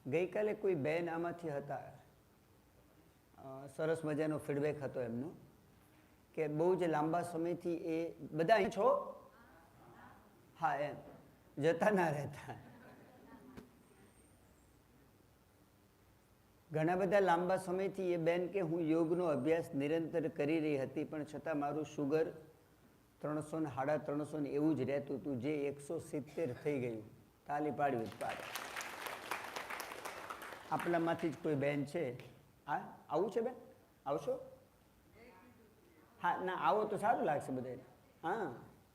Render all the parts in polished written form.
ગઈકાલે કોઈ બેન આમાંથી હતા, સરસ મજાનો ફીડબેક હતો એમનો કે બહુ જ લાંબા સમયથી એ બધા અહીં છો, હા એમ જતા ના રહેતા, ઘણા બધા લાંબા સમયથી એ બેન કે હું યોગનો અભ્યાસ નિરંતર કરી રહી હતી પણ છતાં મારું શુગર 300 ને 350 ને એવું જ રહેતું હતું, જે 170 થઈ ગયું. તાલી પાડવી જ પાડે. આપણામાંથી જ કોઈ બેન છે, હા આવું છે બેન, આવશો? હા ના આવો તો સારું લાગશે બધાને. હા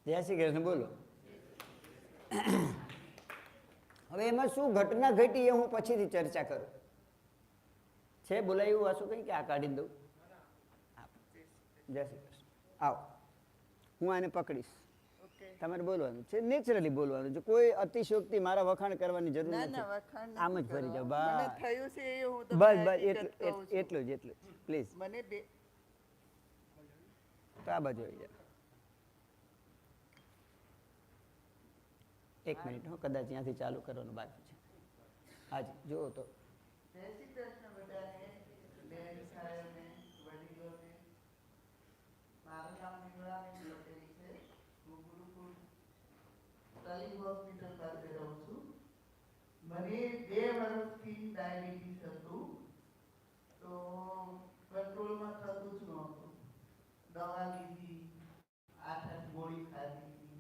જય શ્રી કૃષ્ણ. બોલો. હવે એમાં શું ઘટના ઘટી એ હું પછીથી ચર્ચા કરું. છે બોલાયું વાસુ કંઈ કે આ કાઢી દઉં? જય શ્રી કૃષ્ણ. આવો, હું આને પકડીશ, તમારે બોલવાનું છે, નેચરલી બોલવાનું છે, કોઈ અતિશયોક્તિ મારા વખાણ કરવાની જરૂર નથી, આમ જ ફરી જાવ બસ બસ બસ એટલું જ પ્લીઝ. તો આ બાજુ આવી જાવ. એક મિનિટ હો, કદાચ ત્યાંથી ચાલુ કરવાનું બાકી છે. હાજી જુઓ તો. મારું નામ નિમળાબેન પટેલ છે. હું ગુરુકુળ તાલીમ હોસ્પિટલ પાસે રહું છું. મને 2 વર્ષથી ડાયાબિટીસ હતું, તો કંટ્રોલમાં થતું જ નહોતું. દવા લીધી, 8 ગોળી ખાધી,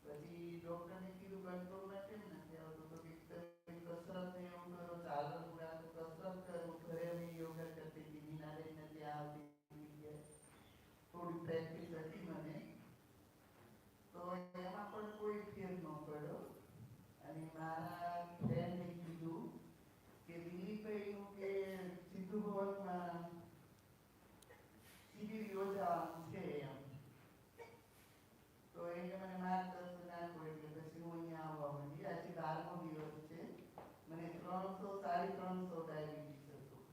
પછી ડૉક્ટરને કીધું કંટ્રોલમાં કેમ નથી આવતું, તો કે કસરત ને એવું કરો, ચાલવાનું રાખો, કસરત કરું, ઘરે અમે યોગા કરતી હતી, મીનાબેનને ત્યાં આવતી, થોડી પ્રેક્ટિસ હતી મને, તો એમાં પણ કોઈ ફેર ન પડ્યો. અને મારા ફ્રેન્ડને કીધું કે દિલીપભાઈનું કે સિદ્ધુ ભવનમાં શિબિર યોજવાનું છે એમ, તો એને મને માર્ગદર્શન આપ્યું, એટલે પછી હું અહીંયા આવવા માંડી. આજે 12મો દિવસ છે. મને 300 350 ડાયાબિટીસ હતું,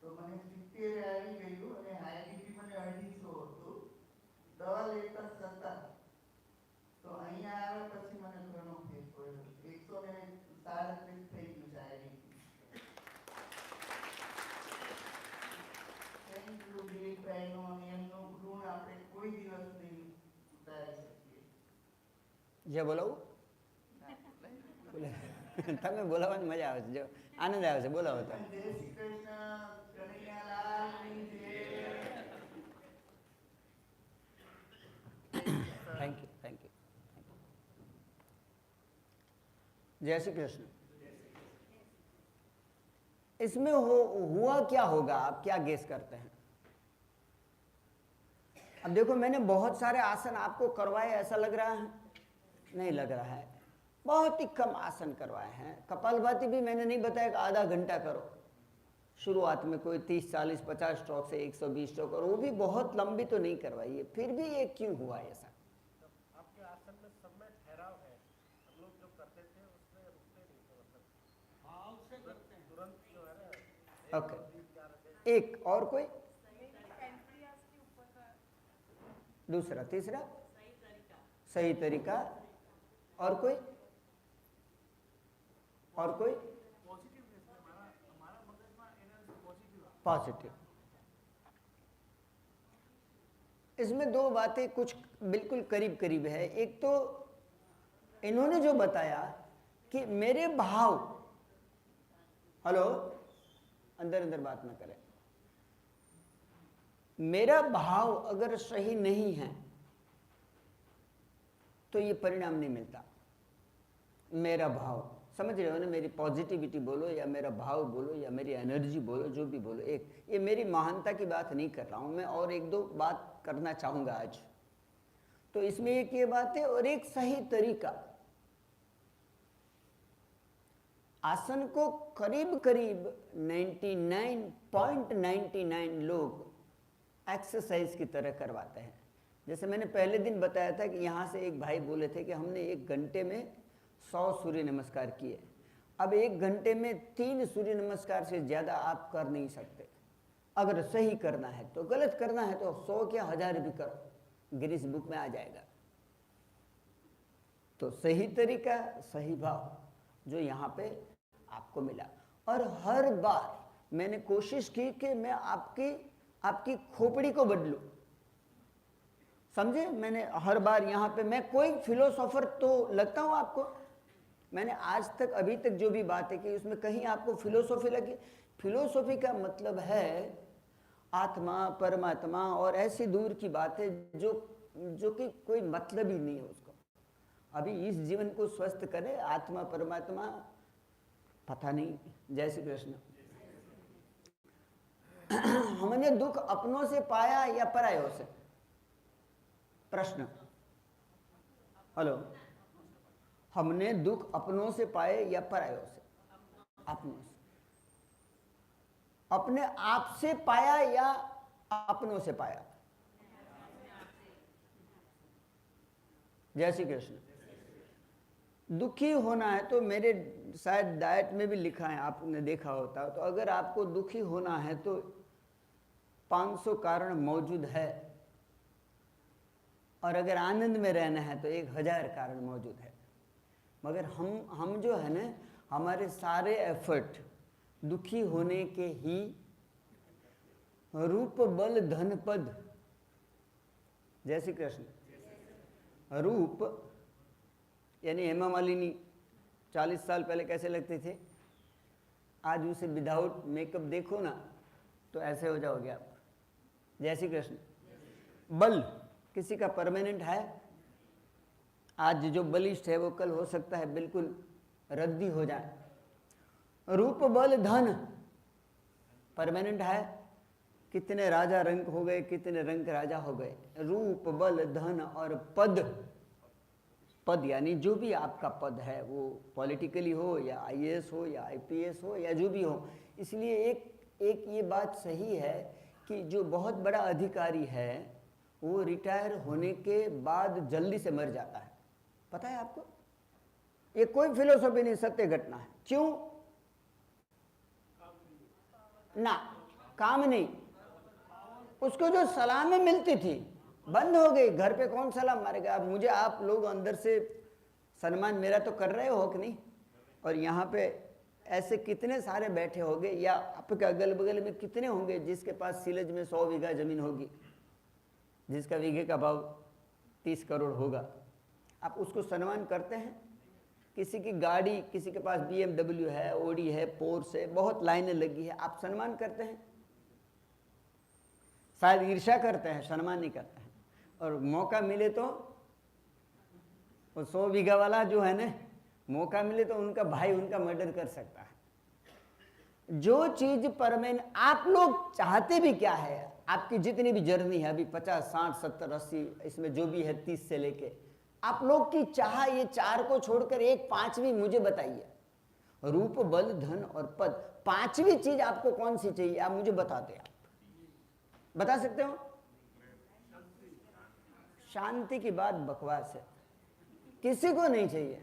તો મને 70 આવી ગયું અને હાઈ બીપી મને 250 હતું, દવા લેતા છતાં. તો અહીંયા આવ્યા પછી મને ઘણો ફેર પડ્યો, 137 થઈ ગયું ડાયાબિટીસ. થેન્ક યુ દિલીપભાઈનો, અને એમનું ઋણ આપણે કોઈ દિવસ નહીં ઉતારી શકીએ. જે બોલાવું તમે બોલાવવાની મજા આવે છે, જો આનંદ આવે છે, બોલાવો તમે. જય શ્રી કૃષ્ણ, કનૈયાલાલની જય. Thank you thank you. जय श्री कृष्ण. इसमें हुआ क्या होगा, आप क्या गेस करते हैं? अब देखो मैंने बहुत सारे आसन आपको करवाए, ऐसा लग रहा है? नहीं लग रहा है. बहुत ही कम आसन करवाए हैं. कपालभाति भी मैंने नहीं बताया कि आधा घंटा करो. शुरुआत में कोई 30 40 50 स्ट्रोक से 120 स्ट्रोक, और वो भी बहुत लंबी तो नहीं करवाई है. फिर भी ये क्यों हुआ ऐसा? आपके आसन में सब में ठहराव है, हम लोग जो करते थे उसमें रुकते नहीं थे, मतलब भाव से करते हैं तुरंत जो है ना. ओके, एक और कोई दूसरा तीसरा सही तरीका, और कोई पॉजिटिव. इसमें 2 बातें कुछ बिल्कुल करीब करीब है. एक तो इन्होंने जो बताया कि मेरे भाव, हेलो अंदर अंदर बात ना करें, मेरा भाव अगर सही नहीं है तो ये परिणाम नहीं मिलता. मेरा भाव समझ रहे हो ना, मेरी पॉजिटिविटी बोलो या मेरा भाव बोलो या मेरी एनर्जी बोलो, जो भी बोलो, एक ये मेरी महानता की बात नहीं कर रहा हूं मैं, और 1-2 बात करना चाहूंगा आज. तो इसमें एक ये बात है, और एक सही तरीका. आसन को करीब करीब 99.99 लोग एक्सरसाइज की तरह करवाते हैं. जैसे मैंने पहले दिन बताया था कि यहाँ से एक भाई बोले थे कि हमने 1 घंटे में 100 सूर्य नमस्कार किए. अब 1 घंटे में 3 सूर्य नमस्कार से ज़्यादा आप कर नहीं सकते. अगर सही करना है तो, गलत करना है तो 100 क्या 1000 भी करो, गिनीज बुक में आ जाएगा। तो सही तरीका, सही भाव जो यहाँ पे आपको मिला। और हर बार मैंने कोशिश की कि मैं आपकी खोपड़ी को बदलूं, समझे? मैंने हर बार यहाँ पे, मैं कोई फिलोसोफर तो लगता हूँ आपको? मैंने आज तक अभी तक जो भी बातें की उसमें कहीं आपको फिलोसोफी लगी? फिलोसोफी का मतलब है आत्मा, परमात्मा और ऐसी दूर की बातें जो कि कोई मतलब ही नहीं है उसको। अभी इस जीवन को स्वस्थ करे, आत्मा परमात्मा पता नहीं। जय श्री कृष्ण। हमने दुख अपनों से पाया या परायों से? प्रश्न। हेलो, हमने दुख अपनों से पाए या परायों से? अपनों से। अपने आप से पाया या अपनों से पाया? जय श्री कृष्ण। दुखी होना है तो मेरे शायद डाइट में भी लिखा है, आपने देखा होता, तो अगर आपको दुखी होना है तो 500 कारण मौजूद है, और अगर आनंद में रहना है तो 1000 कारण मौजूद है। मगर हम जो है ना, हमारे सारे एफर्ट दुखी होने के ही, रूप बल धन पद। जय श्री कृष्ण। रूप यानी हेमा मालिनी 40 साल पहले कैसे लगते थे, आज उसे विदाउट मेकअप देखो ना तो ऐसे हो जाओगे आप। जय श्री कृष्ण। बल किसी का परमानेंट है? आज जो बलिष्ठ है वो कल हो सकता है बिल्कुल रद्दी हो जाए। रूप बल धन परमानेंट है? कितने राजा रंक हो गए, कितने रंक राजा हो गए। रूप बल धन और पद, पद यानी जो भी आपका पद है, वो पॉलिटिकली हो या IAS हो या IPS हो या जो भी हो। इसलिए एक ये बात सही है कि जो बहुत बड़ा अधिकारी है वो रिटायर होने के बाद जल्दी से मर जाता है। पता है आपको? ये कोई फिलोसॉफी नहीं, सत्य घटना है। क्यों ना? काम नहीं, उसको जो सलामें मिलती थी बंद हो गई। घर पे कौन सलाम मारेगा? अब मुझे आप लोग अंदर से सम्मान मेरा तो कर रहे हो कि नहीं? और यहाँ पे ऐसे कितने सारे बैठे होंगे, या आपके अगल बगल में कितने होंगे जिसके पास सिलज में 100 बीघा जमीन होगी, जिसका बीघे का भाव 30 करोड़ होगा। आप उसको सम्मान करते हैं? किसी की गाड़ी, किसी के पास BMW है, ओडी है, पोर्स है, बहुत लाइनें लगी है, आप सम्मान करते हैं? शायद ईर्ष्या करते हैं, सम्मान नहीं करते हैं। और मौका मिले तो वो 100 बीघा वाला जो है ना, मौका मिले तो उनका भाई उनका मर्डर कर सकता है। जो चीज परमानेंट, आप लोग चाहते भी क्या है? आपकी जितनी भी जर्नी है अभी 50, 60, 70, 80, इसमें जो भी है 30 से लेके, आप लोग की चाह ये 4 को छोड़कर एक 5वीं मुझे बताइए। रूप बल धन और पद, 5वीं चीज आपको कौन सी चाहिए? आप मुझे बताते हैं। आप बता सकते हो? शांति की बात बकवास है, किसी को नहीं चाहिए।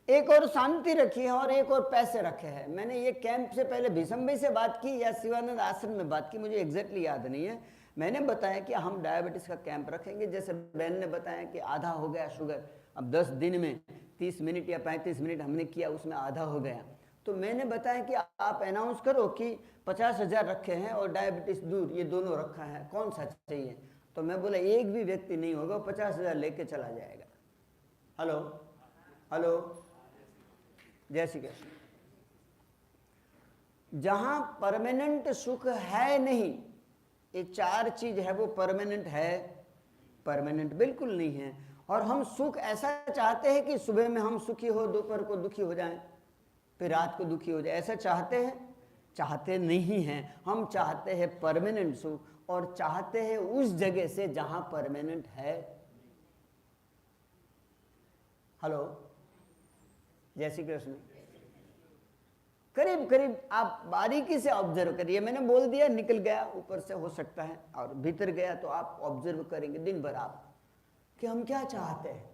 एक और शांति रखी है और एक और पैसे रखे हैं। मैंने ये कैंप से पहले भीषम भाई से बात की या शिवानंद आश्रम में बात की, मुझे एग्जैक्टली याद नहीं है। मैंने बताया कि हम डायबिटीज का कैंप रखेंगे। जैसे बहन ने बताया कि आधा हो गया शुगर, अब 10 दिन में 30 मिनट या 35 मिनट हमने किया, उसमें आधा हो गया। तो मैंने बताया कि आप अनाउंस करो कि 50,000 रखे हैं और डायबिटीज दूर, ये दोनों रखा है, कौन सा चाहिए? तो मैं बोला एक भी व्यक्ति नहीं होगा, 50,000 लेके चला जाएगा। हेलो हेलो, जय श्री कृष्ण। जहां परमानेंट सुख है नहीं, ये 4 चीज है वो परमानेंट है? परमानेंट बिल्कुल नहीं है। और हम सुख ऐसा चाहते हैं कि सुबह में हम सुखी हो, दोपहर को दुखी हो जाएं, फिर रात को दुखी हो जाए, ऐसा चाहते हैं? चाहते नहीं हैं। हम चाहते हैं परमानेंट सुख, और चाहते हैं उस जगह से जहां परमानेंट है। हेलो, जय श्री कृष्ण। करीब करीब आप बारीकी से ऑब्जर्व करिए। मैंने बोल दिया, निकल गया ऊपर से हो सकता है, और भीतर गया तो आप ऑब्जर्व करेंगे दिन भर आप कि हम क्या चाहते हैं,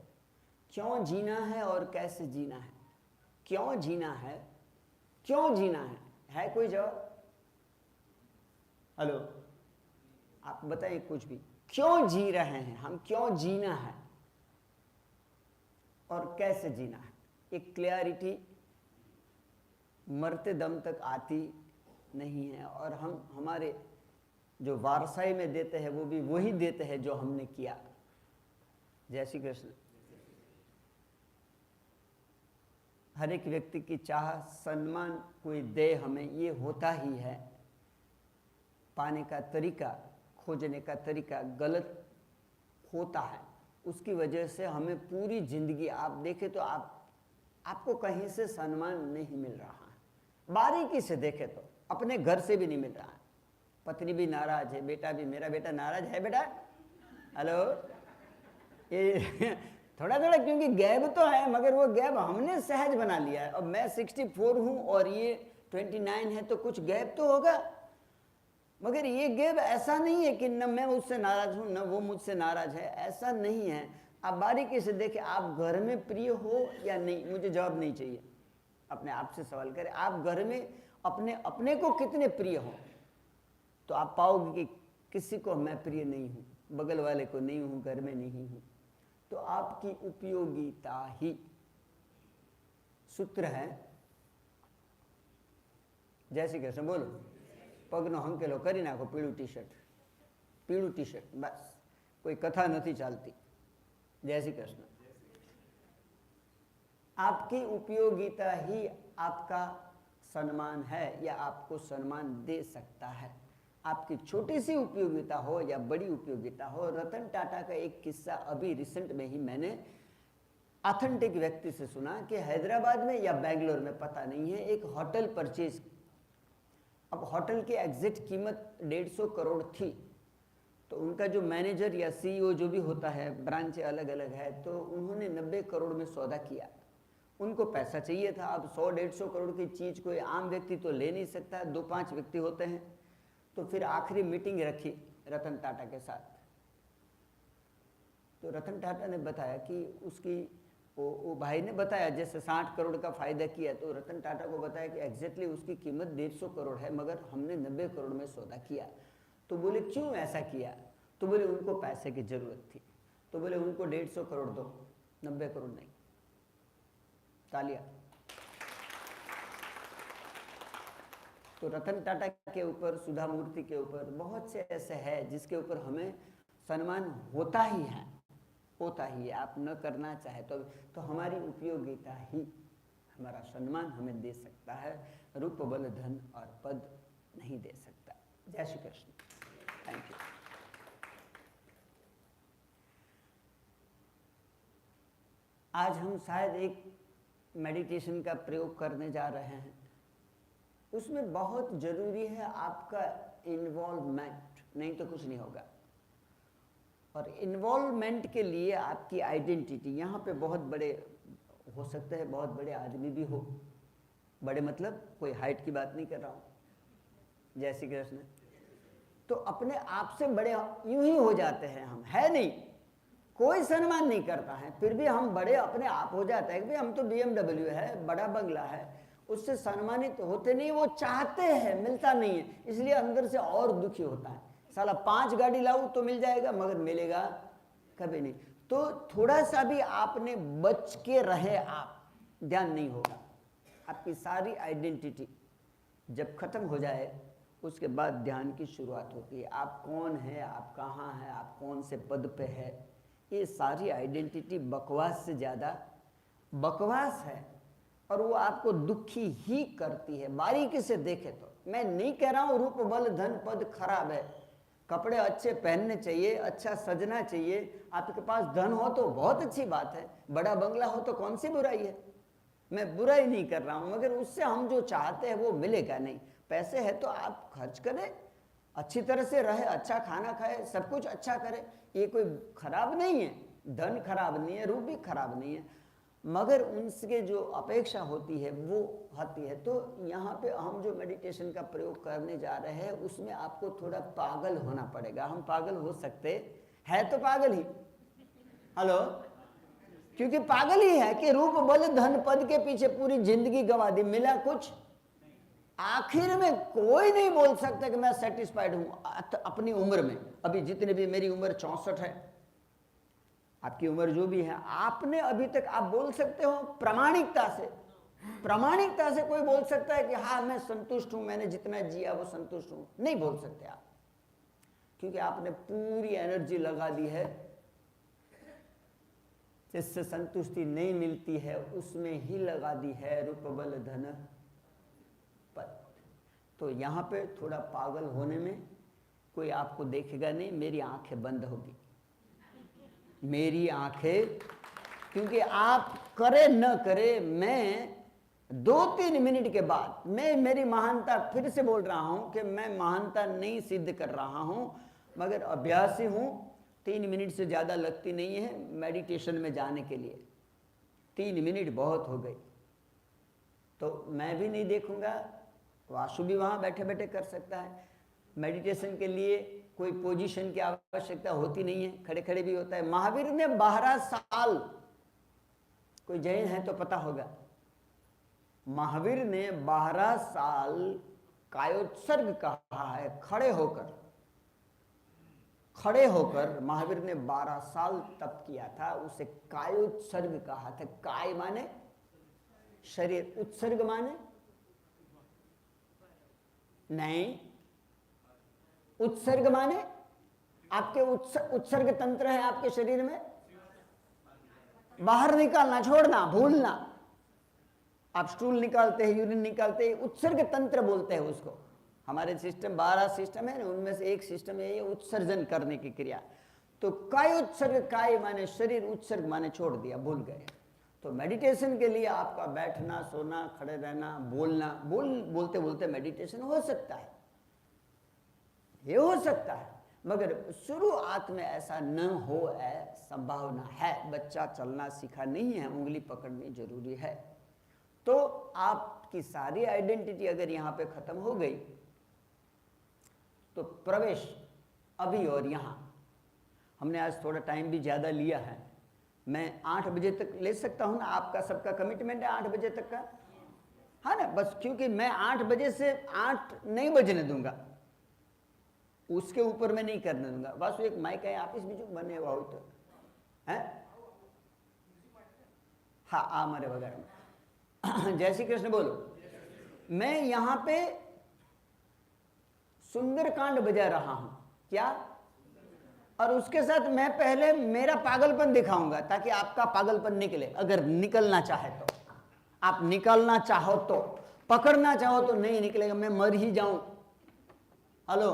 क्यों जीना है और कैसे जीना है। क्यों जीना है, क्यों जीना है कोई जवाब? हेलो, आप बताइए कुछ भी, क्यों जी रहे हैं हम, क्यों जीना है और कैसे जीना है, एक क्लियरिटी मरते दम तक आती नहीं है। और हम हमारे जो वारसाई में देते हैं वो भी वही देते हैं जो हमने किया। जय श्री कृष्ण। हर एक व्यक्ति की चाह सम्मान कोई दे हमें, ये होता ही है। पाने का तरीका, खोजने का तरीका गलत होता है, उसकी वजह से हमें पूरी जिंदगी आप देखें तो आपको कहीं से सम्मान नहीं मिल रहा है। बारीकी से देखें तो अपने घर से भी नहीं मिल रहा है। पत्नी भी नाराज है, बेटा भी, मेरा बेटा नाराज है बेटा, हेलो, ये थोड़ा थोड़ा क्योंकि गैप तो है, मगर वो गैप हमने सहज बना लिया है। अब मैं 64 हूँ और ये 29 है, तो कुछ गैप तो होगा, मगर ये गैप ऐसा नहीं है कि न मैं उससे नाराज हूँ न वो मुझसे नाराज है, ऐसा नहीं है। आप बारीकी से देखें, आप घर में प्रिय हो या नहीं, मुझे जवाब नहीं चाहिए, अपने आप से सवाल करें, आप घर में अपने को कितने प्रिय हो, तो आप पाओगे कि किसी को मैं प्रिय नहीं हूँ, बगल वाले को नहीं हूँ, घर में नहीं हूँ। तो आपकी उपयोगिता ही सूत्र है। जय श्री कृष्ण बोलो। पगनो हंकेलो करी नाखो, पीळू टी शर्ट, बस कोई कथा नहीं चालती। जय श्री कृष्ण। आपकी उपयोगिता ही आपका सम्मान है या आपको सम्मान दे सकता है। आपकी छोटी सी उपयोगिता हो या बड़ी उपयोगिता हो। रतन टाटा का एक किस्सा अभी रिसेंट में ही मैंने ऑथेंटिक व्यक्ति से सुना कि हैदराबाद में या बेंगलोर में पता नहीं है, एक होटल परचेज, अब होटल की एग्जिट कीमत 150 करोड़ थी, तो उनका जो मैनेजर या सीईओ जो भी होता है, ब्रांच अलग अलग है, तो उन्होंने 90 करोड़ में सौदा किया। उनको पैसा चाहिए था। अब 100-150 करोड़ की चीज़ कोई आम व्यक्ति तो ले नहीं सकता, 2-5 व्यक्ति होते हैं। तो फिर आखिरी मीटिंग रखी रतन टाटा के साथ। तो रतन टाटा ने बताया कि उसकी वो भाई ने बताया जैसे 60 करोड़ का फायदा किया, तो रतन टाटा को बताया कि एग्जैक्टली उसकी कीमत 150 करोड़ है, मगर हमने 90 करोड़ में सौदा किया। तो बोले क्यों ऐसा किया? तो बोले उनको पैसे की जरूरत थी। तो बोले उनको 150 करोड़ दो, 90 करोड़ नहीं। तालियां। तो रतन टाटा के ऊपर, सुधा मूर्ति के ऊपर बहुत से ऐसे हैं जिसके ऊपर हमें सम्मान होता ही है, होता ही है। आप न करना चाहे तो हमारी उपयोगिता ही हमारा सम्मान हमें दे सकता है, रूप बल धन और पद नहीं दे सकता। जय श्री कृष्ण। Thank you. आज हम शायद एक मेडिटेशन का प्रयोग करने जा रहे हैं। उसमें बहुत जरूरी है आपका इन्वॉल्वमेंट, नहीं तो कुछ नहीं होगा। और इन्वॉल्वमेंट के लिए आपकी आइडेंटिटी, यहाँ पे बहुत बड़े हो सकते हैं, बहुत बड़े आदमी भी हो, बड़े मतलब कोई हाइट की बात नहीं कर रहा हूँ। जय श्री कृष्ण। तो अपने आप से बड़े यूं ही हो जाते हैं हम, है नहीं, कोई सम्मान नहीं करता है, फिर भी हम बड़े अपने आप हो जाते हैं कि हम तो BMW है, बड़ा बंगला है, उससे सम्मानित होते नहीं, वो चाहते हैं, मिलता नहीं है, इसलिए अंदर से और दुखी होता है। साला 5 गाड़ी लाऊं तो मिल जाएगा, मगर मिलेगा कभी नहीं। तो थोड़ा सा भी आपने बच के रहे, आप ध्यान नहीं होगा। आपकी सारी आइडेंटिटी जब खत्म हो जाए उसके बाद ध्यान की शुरुआत होती है। आप कौन है, आप कहाँ हैं, आप कौन से पद पे है, ये सारी आइडेंटिटी बकवास से ज़्यादा बकवास है और वो आपको दुखी ही करती है। बारीकी से देखे तो मैं नहीं कह रहा हूँ रूप बल धन पद खराब है, कपड़े अच्छे पहनने चाहिए, अच्छा सजना चाहिए, आपके पास धन हो तो बहुत अच्छी बात है, बड़ा बंगला हो तो कौन सी बुराई है, मैं बुराई नहीं कर रहा हूँ, मगर उससे हम जो चाहते हैं वो मिलेगा नहीं। पैसे है तो आप खर्च करें, अच्छी तरह से रहे, अच्छा खाना खाए, सब कुछ अच्छा करें, ये कोई खराब नहीं है, धन खराब नहीं है, रूप भी खराब नहीं है, मगर उनसे जो अपेक्षा होती है वो होती है। तो यहाँ पे हम जो मेडिटेशन का प्रयोग करने जा रहे हैं उसमें आपको थोड़ा पागल होना पड़ेगा। हम पागल हो सकते हैं तो पागल ही, हेलो, क्योंकि पागल ही है कि रूप बल धन पद के पीछे पूरी जिंदगी गवा दी, मिला कुछ आखिर में कोई नहीं बोल सकता कि मैं सेटिस्फाइड हूं अपनी उम्र में। अभी जितने भी, मेरी उम्र 64 है, आपकी उम्र जो भी है, आपने अभी तक, आप बोल सकते हो प्रामाणिकता से कोई बोल सकता है कि हाँ मैं संतुष्ट हूं, मैंने जितना जिया वो संतुष्ट हूं? नहीं बोल सकते आप, क्योंकि आपने पूरी एनर्जी लगा दी है। जिससे संतुष्टि नहीं मिलती है उसमें ही लगा दी है रूप बल धन पद। तो यहां पे थोड़ा पागल होने में कोई आपको देखेगा नहीं, मेरी आंखें बंद होगी, मेरी आंखें, क्योंकि आप करे न करे, मैं 2-3 मिनट के बाद, मैं मेरी महानता, फिर से बोल रहा हूं कि मैं महानता नहीं सिद्ध कर रहा हूं, मगर अभ्यासी हूं। 3 मिनट से ज़्यादा लगती नहीं है मेडिटेशन में जाने के लिए, 3 मिनट बहुत हो गई। तो मैं भी नहीं देखूंगा, वासु भी वहाँ बैठे बैठे कर सकता है। मेडिटेशन के लिए कोई पोजीशन की आवश्यकता होती नहीं है, खड़े खड़े भी होता है। महावीर ने 12 साल, कोई जैन है तो पता होगा, महावीर ने 12 साल कायोत्सर्ग कहा है, खड़े होकर महावीर ने 12 साल तप किया था, उसे कायोत्सर्ग कहा था। काय माने शरीर, उत्सर्ग माने नहीं, उत्सर्ग माने आपके उत्सर्ग तंत्र है आपके शरीर में, बाहर निकालना, छोड़ना, भूलना। आप स्टूल निकालते हैं, यूरिन निकालते हैं, उत्सर्ग तंत्र बोलते हैं उसको। हमारे सिस्टम 12 सिस्टम है ना, उनमें से एक सिस्टम है ये उत्सर्जन करने की क्रिया। तो काय उत्सर्ग, काय माने शरीर, उत्सर्ग माने छोड़ दिया, भूल गए। तो मेडिटेशन के लिए आपका बैठना, सोना, खड़े रहना, बोलना, बोलते बोलते मेडिटेशन हो सकता है, ये हो सकता है, मगर शुरुआत में ऐसा न हो, संभावना है। बच्चा चलना सीखा नहीं है, उंगली पकड़नी जरूरी है। तो आपकी सारी आइडेंटिटी अगर यहाँ पे खत्म हो गई तो प्रवेश अभी और यहाँ, हमने आज थोड़ा टाइम भी ज़्यादा लिया है, मैं 8 बजे तक ले सकता हूँ ना, आपका सबका कमिटमेंट है 8 बजे तक का, हाँ ना? बस क्योंकि मैं 8 बजे से 8 नहीं बजने दूंगा, उसके ऊपर मैं नहीं करने दूंगा। बस एक माइक है ऑफिस में जो बने हुआ हो तो है, हाँ आ मरे वगैरह में। जय श्री कृष्ण बोलो। मैं यहाँ पे सुंदरकांड बजा रहा हूं, क्या? और उसके साथ मैं पहले मेरा पागलपन दिखाऊंगा ताकि आपका पागलपन निकले, अगर निकलना चाहे तो। आप निकलना चाहो तो, पकड़ना चाहो तो नहीं निकलेगा, मैं मर ही जाऊं। हेलो,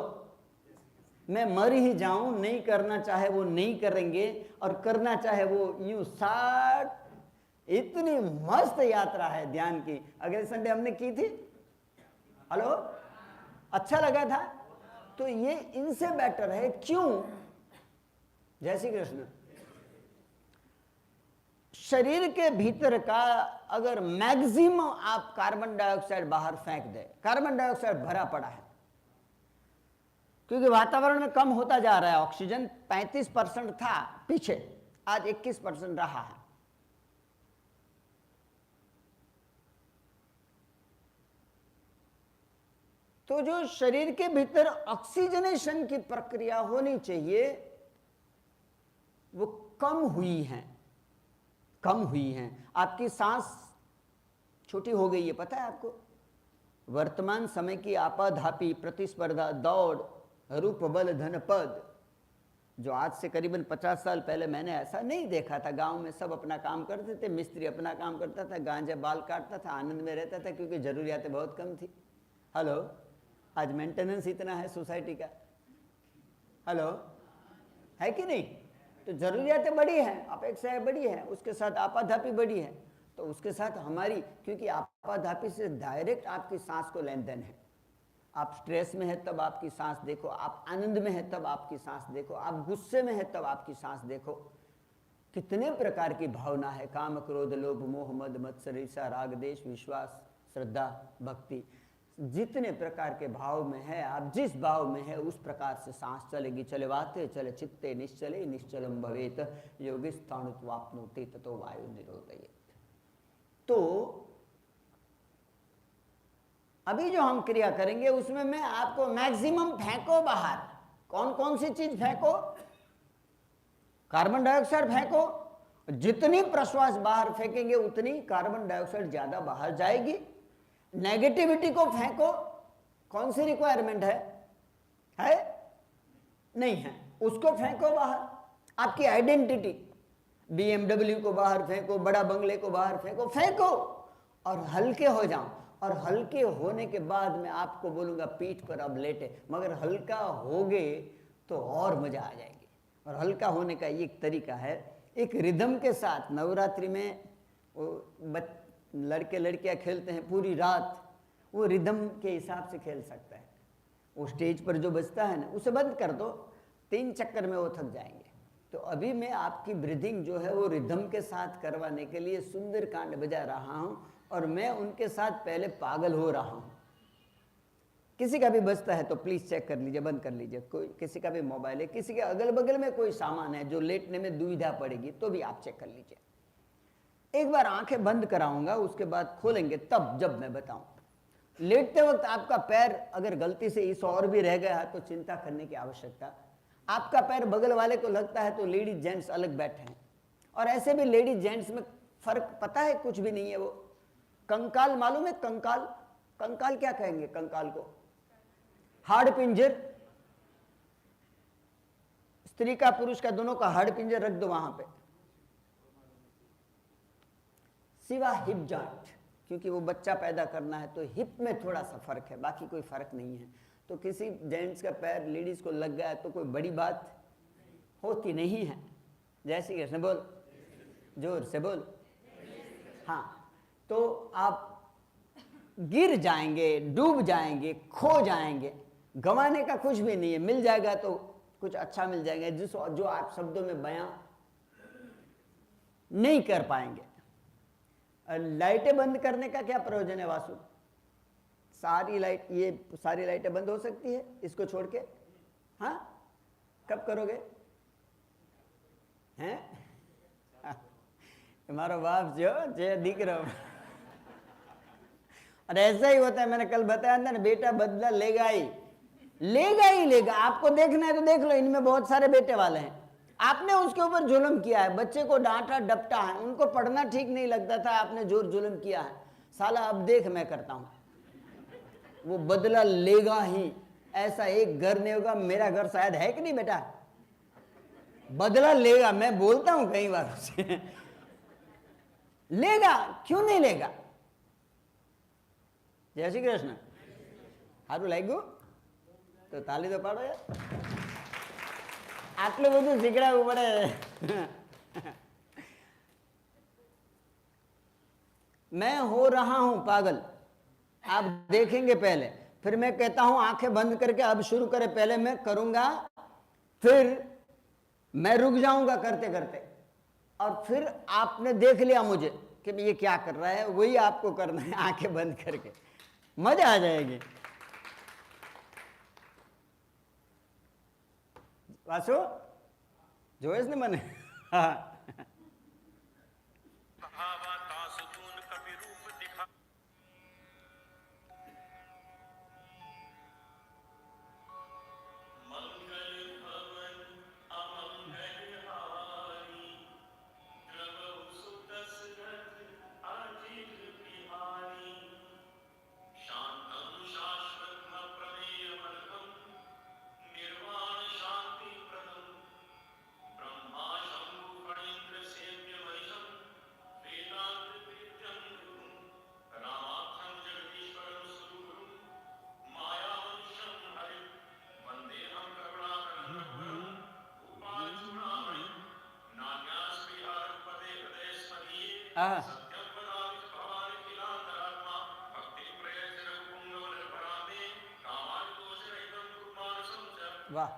मैं मर ही जाऊं, नहीं करना चाहे वो नहीं करेंगे, और करना चाहे वो यूं साठ। इतनी मस्त यात्रा है ध्यान की, अगले संडे हमने की थी। हेलो, अच्छा लगा था? तो ये इनसे बेटर है, क्यों? जय श्री कृष्ण। शरीर के भीतर का अगर मैक्सिमम आप कार्बन डाइऑक्साइड बाहर फेंक दे, कार्बन डाइऑक्साइड भरा पड़ा है, क्योंकि वातावरण में कम होता जा रहा है। ऑक्सीजन 35% था पीछे, आज 21% रहा है। तो जो शरीर के भीतर ऑक्सीजनेशन की प्रक्रिया होनी चाहिए वो कम हुई है, कम हुई है। आपकी सांस छोटी हो गई है, पता है आपको? वर्तमान समय की आपाधापी प्रतिस्पर्धा, दौड़, रूप बल धन पद, जो आज से करीबन 50 साल पहले मैंने ऐसा नहीं देखा था। गांव में सब अपना काम करते थे, मिस्त्री अपना काम करता था, गांजा बाल काटता था, आनंद में रहता था, क्योंकि जरूरियातें बहुत कम थी। हेलो, आज मेंटेनेंस इतना है सोसाइटी का, हेलो, है कि नहीं? तो जरूरियातें बड़ी हैं, अपेक्षाएं बड़ी हैं, उसके साथ आपाधापी बड़ी है। तो उसके साथ हमारी, क्योंकि आपाधापी से डायरेक्ट आपकी सांस को लेन देन है। आप स्ट्रेस में है तब आपकी सांस देखो, आप आनंद में है तब आपकी सांस देखो, आप गुस्से में है तब आपकी सांस देखो। कितने प्रकार की भावना है, काम क्रोध लोभ मोह मद मत्सर ईर्ष्या राग देश विश्वास श्रद्धा भक्ति, जितने प्रकार के भाव में है, आप जिस भाव में है उस प्रकार से सांस चलेगी। चले वाते चले चित्ते निश्चले निश्चलम भवेत योगी स्थाणुत्वाप्नोति ततो वायु निरोधयेत। तो अभी जो हम क्रिया करेंगे उसमें मैं आपको मैक्सिमम फेंको बाहर। कौन कौन सी चीज फेंको? कार्बन डाइऑक्साइड फेंको। जितनी प्रश्वास बाहर फेंकेंगे उतनी कार्बन डाइऑक्साइड ज्यादा बाहर जाएगी। नेगेटिविटी को फेंको। कौन सी रिक्वायरमेंट है? नहीं है, उसको फेंको बाहर। आपकी आइडेंटिटी, BMW को बाहर फेंको, बड़ा बंगले को बाहर फेंको, फेंको और हल्के हो जाओ। और हल्के होने के बाद मैं आपको बोलूंगा पीठ पर अब लेटे, मगर हल्का होगे तो और मजा आ जाएगी। और हल्का होने का एक तरीका है, एक रिदम के साथ। नवरात्रि में वो लड़के लड़कियां खेलते हैं पूरी रात, वो रिदम के हिसाब से खेल सकता है। वो स्टेज पर जो बजता है ना, उसे बंद कर दो, 3 चक्कर में वो थक जाएंगे। तो अभी मैं आपकी ब्रीदिंग जो है वो रिदम के साथ करवाने के लिए सुंदरकांड बजा रहा हूं, और मैं उनके साथ पहले पागल हो रहा हूं। किसी का भी बजता है तो प्लीज चेक कर लीजिए, बंद कर लीजिए। कोई किसी का भी मोबाइल है, किसी के अगल बगल में कोई सामान है जो लेटने में दुविधा पड़ेगी तो भी आप चेक कर लीजिए। एक बार आंखें बंद कराऊंगा, उसके बाद खोलेंगे तब जब मैं बताऊं। लेटते वक्त आपका पैर अगर गलती से इस और भी रह गया है तो चिंता करने की आवश्यकता। आपका पैर बगल वाले को लगता है तो लेडीज जेंट्स अलग बैठे हैं, और ऐसे भी लेडीज जेंट्स में फर्क पता है कुछ भी नहीं है। वो कंकाल मालूम है? कंकाल, कंकाल क्या कहेंगे कंकाल को? हाड़ पिंजर। स्त्री का पुरुष का दोनों का हाड़ पिंजर रख दो वहां पे, सिवा हिप जॉइंट, क्योंकि वो बच्चा पैदा करना है तो हिप में थोड़ा सा फर्क है, बाकी कोई फर्क नहीं है। तो किसी जेंट्स का पैर लेडीज को लग गया तो कोई बड़ी बात होती नहीं है। जय श्री कृष्ण बोल, जोर से बोल। हाँ, तो आप गिर जाएंगे, डूब जाएंगे, खो जाएंगे, गंवाने का कुछ भी नहीं है। मिल जाएगा तो कुछ अच्छा मिल जाएगा, जो आप शब्दों में बयां नहीं कर पाएंगे। लाइटें बंद करने का क्या प्रयोजन है वासु? सारी लाइट, ये सारी लाइटें बंद हो सकती है इसको छोड़ के? हाँ, कब करोगे? हैं? तुम्हारा बाप जो दिख रहा हो। और ऐसा ही होता है, मैंने कल बताया था ना, बेटा बदला लेगा ही लेगा। आपको देखना है तो देख लो, इनमें बहुत सारे बेटे वाले हैं। आपने उसके ऊपर जुल्म किया है, बच्चे को डांटा डपटा है, उनको पढ़ना ठीक नहीं लगता था, आपने जोर जुल्म किया है। साला अब देख मैं करता हूं, वो बदला लेगा ही। ऐसा एक घर नहीं होगा, मेरा घर शायद है कि नहीं बेटा, बदला लेगा। मैं बोलता हूं कई बार उसे, लेगा, क्यों नहीं लेगा? जय श्री कृष्ण। हारू लाग्યું तो ताली तो पाडो यार। આટલું બધું શીખડાવવું પડે। मैं हो रहा हूं पागल, आप देखेंगे पहले, फिर मैं कहता हूं आंखें बंद करके अब शुरू करें। पहले मैं करूंगा, फिर मैं रुक जाऊंगा करते करते, और फिर आपने देख लिया मुझे कि ये क्या कर रहा है, वही आपको करना है आंखें बंद करके। मजा आ जाएगी। वासु જોઈશ ને મને? હા, હા, વાહ,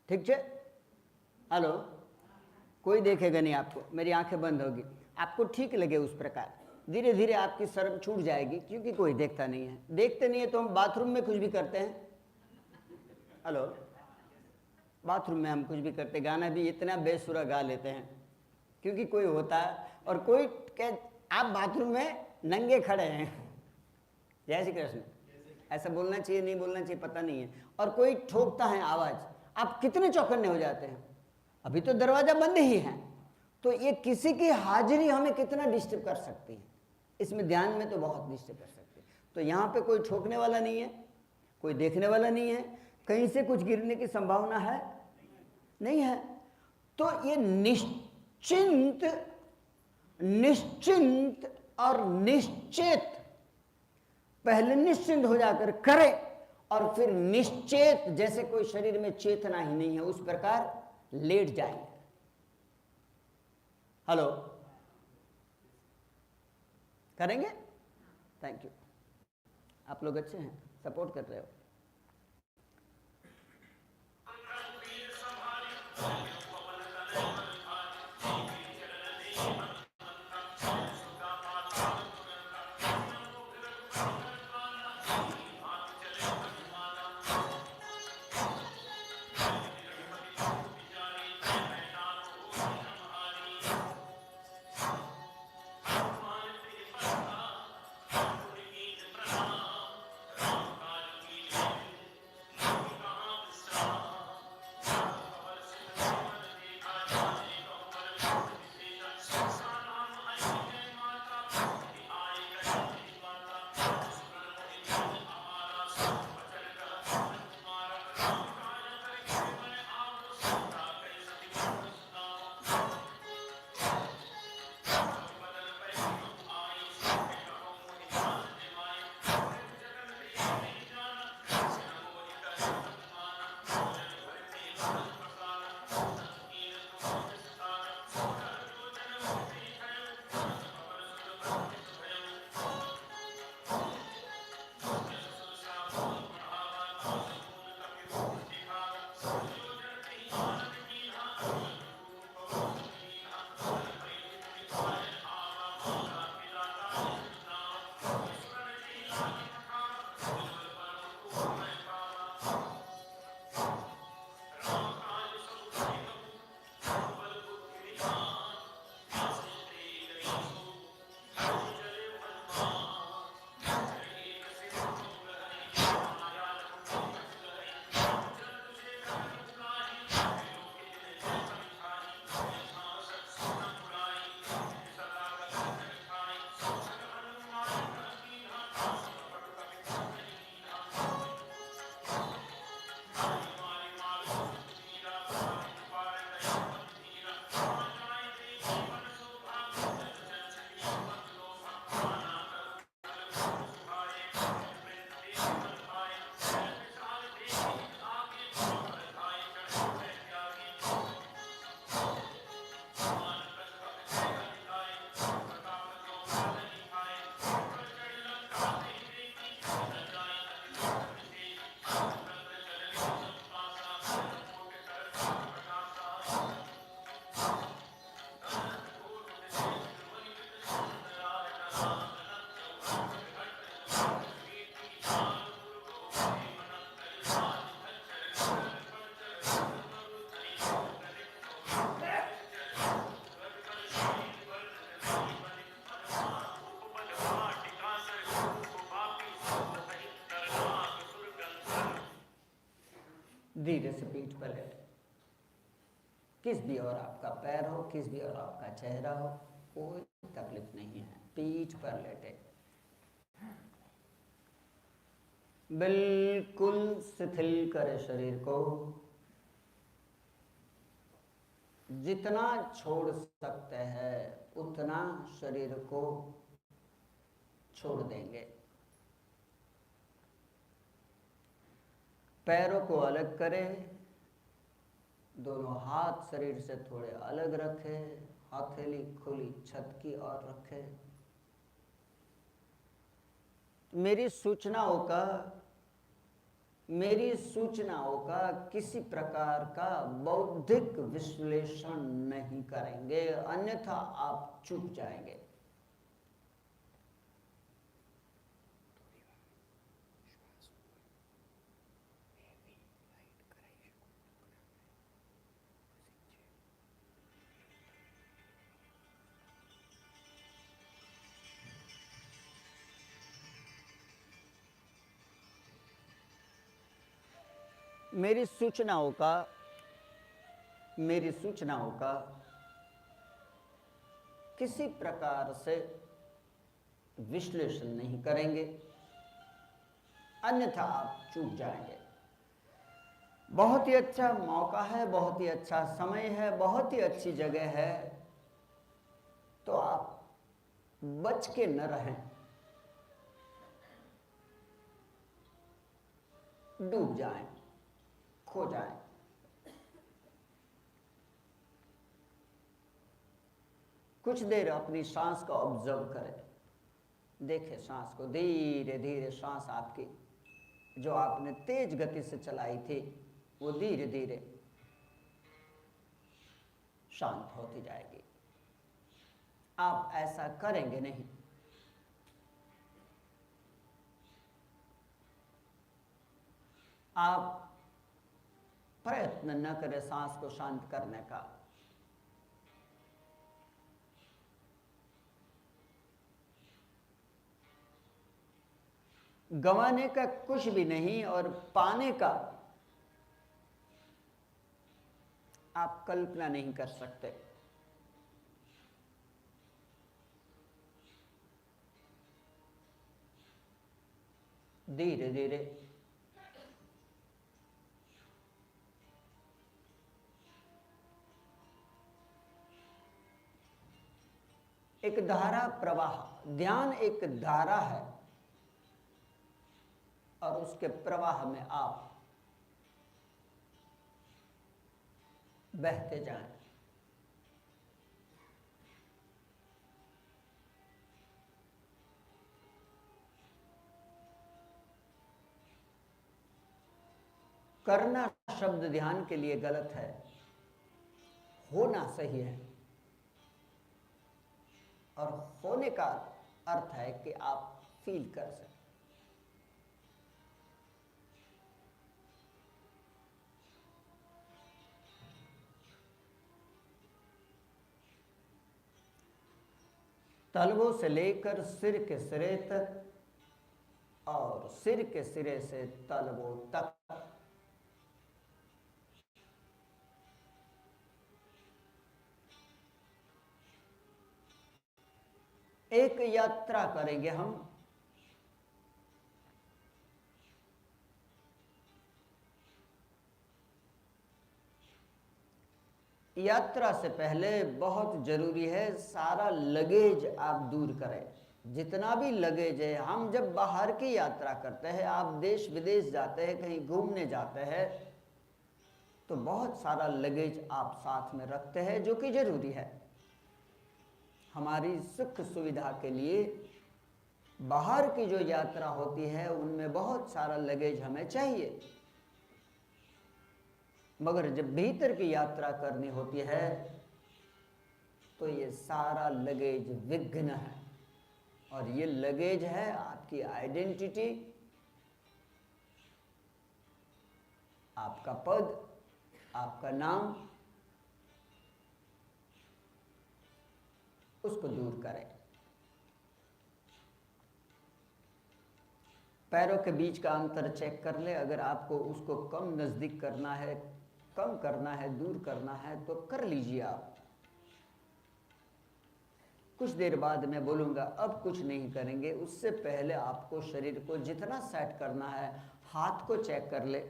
ठीक है? हेलो, कोई देखेगा नहीं आपको, मेरी आंखें बंद होगी, आपको ठीक लगे उस प्रकार धीरे धीरे आपकी शर्म छूट जाएगी, क्योंकि कोई देखता नहीं है। देखते नहीं है तो हम बाथरूम में कुछ भी करते हैं। हेलो, बाथरूम में हम कुछ भी करते, गाना भी इतना बेसुरा गा लेते हैं क्योंकि कोई होता है और कोई कह आप बाथरूम में नंगे खड़े हैं, जय श्री कृष्ण, ऐसा बोलना चाहिए नहीं बोलना चाहिए पता नहीं है, और कोई ठोकता है आवाज, आप कितने चौकन्ने हो जाते हैं। अभी तो दरवाजा बंद ही है, तो ये किसी की हाजिरी हमें कितना डिस्टर्ब कर सकती है, इसमें ध्यान में तो बहुत डिस्टर्ब कर सकती है। तो यहाँ पे कोई ठोकने वाला नहीं है, कोई देखने वाला नहीं है, कहीं से कुछ गिरने की संभावना है नहीं है। तो ये निश्चिंत निश्चिंत और निश्चेत, पहले निश्चिंत हो जाकर करे और फिर निश्चेत, जैसे कोई शरीर में चेतना ही नहीं है उस प्रकार लेट जाएंगे। हेलो, करेंगे? थैंक यू, आप लोग अच्छे हैं, सपोर्ट कर रहे हो। धीरे से पीठ पर लेटे, किस भी और आपका पैर हो, किस भी और आपका चेहरा हो, कोई तकलीफ नहीं है, पीठ पर लेटे, बिल्कुल शिथिल करे शरीर को, जितना छोड़ सकते हैं उतना शरीर को छोड़ देंगे। पैरों को अलग करें, दोनों हाथ शरीर से थोड़े अलग रखें, हथेली खुली छत की ओर रखें। मेरी सूचनाओं का मेरी सूचनाओं का किसी प्रकार का बौद्धिक विश्लेषण नहीं करेंगे, अन्यथा आप चूक जाएंगे। मेरी सूचनाओं का किसी प्रकार से विश्लेषण नहीं करेंगे, अन्यथा आप चूक जाएंगे। बहुत ही अच्छा मौका है, बहुत ही अच्छा समय है, बहुत ही अच्छी जगह है, तो आप बच के न रहें, डूब जाएं, खो जाएं। कुछ देर अपनी सांस को ऑब्जर्व करें, देखें सांस को, धीरे धीरे सांस आपकी जो आपने तेज गति से चलाई थी वो धीरे धीरे शांत होती जाएगी। आप ऐसा करेंगे नहीं, आप प्रयत्न न करें सांस को शांत करने का। गंवाने का कुछ भी नहीं और पाने का आप कल्पना नहीं कर सकते। धीरे धीरे एक धारा प्रवाह, ध्यान एक धारा है और उसके प्रवाह में आप बहते जाएं। करना शब्द ध्यान के लिए गलत है, होना सही है। और होने का अर्थ है कि आप फील कर सकें। तलवों से लेकर सिर के सिरे तक और सिर के सिरे से तलवों तक एक यात्रा करेंगे हम। यात्रा से पहले बहुत जरूरी है सारा लगेज आप दूर करें, जितना भी लगेज है। हम जब बाहर की यात्रा करते हैं, आप देश विदेश जाते हैं, कहीं घूमने जाते हैं, तो बहुत सारा लगेज आप साथ में रखते हैं जो कि जरूरी है। हमारी सुख सुविधा के लिए बाहर की जो यात्रा होती है उनमें बहुत सारा लगेज हमें चाहिए, मगर जब भीतर की यात्रा करनी होती है तो ये सारा लगेज विघ्न है। और ये लगेज है आपकी आइडेंटिटी, आपका पद, आपका नाम। उसको दूर करें। पैरों के बीच का अंतर चेक कर ले। अगर आपको उसको कम नजदीक करना है, कम करना है, दूर करना है तो कर लीजिए आप। कुछ देर बाद मैं बोलूँगा, अब कुछ नहीं करेंगे। उससे पहले आपको शरीर को जितना सेट करना है, हाथ को चेक कर ले,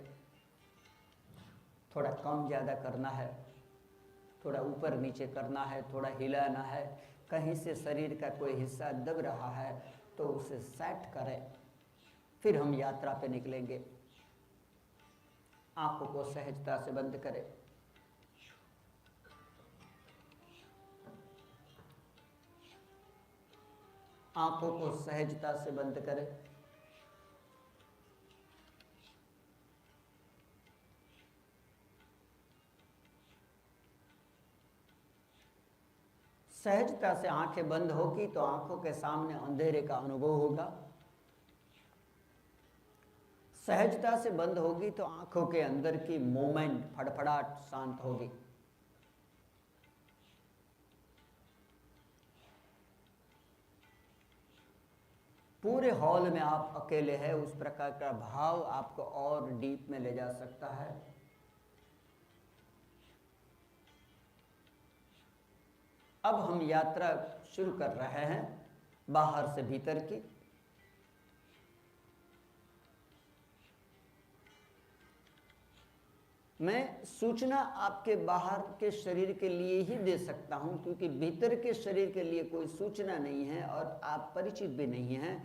थोड़ा कम ज़्यादा करना है, थोड़ा ऊपर नीचे करना है, थोड़ा हिलाना है, कहीं से शरीर का कोई हिस्सा दब रहा है तो उसे सेट करें। फिर हम यात्रा पे निकलेंगे। आंखों को सहजता से बंद करें। आंखों को सहजता से बंद करें। सहजता से आंखें बंद होगी तो आंखों के सामने अंधेरे का अनुभव होगा। सहजता से बंद होगी तो आंखों के अंदर की मूवमेंट, फड़फड़ाहट शांत होगी। पूरे हॉल में आप अकेले हैं, उस प्रकार का भाव आपको और डीप में ले जा सकता है। अब हम यात्रा शुरू कर रहे हैं बाहर से भीतर की। मैं सूचना आपके बाहर के शरीर के लिए ही दे सकता हूं, क्योंकि भीतर के शरीर के लिए कोई सूचना नहीं है और आप परिचित भी नहीं हैं।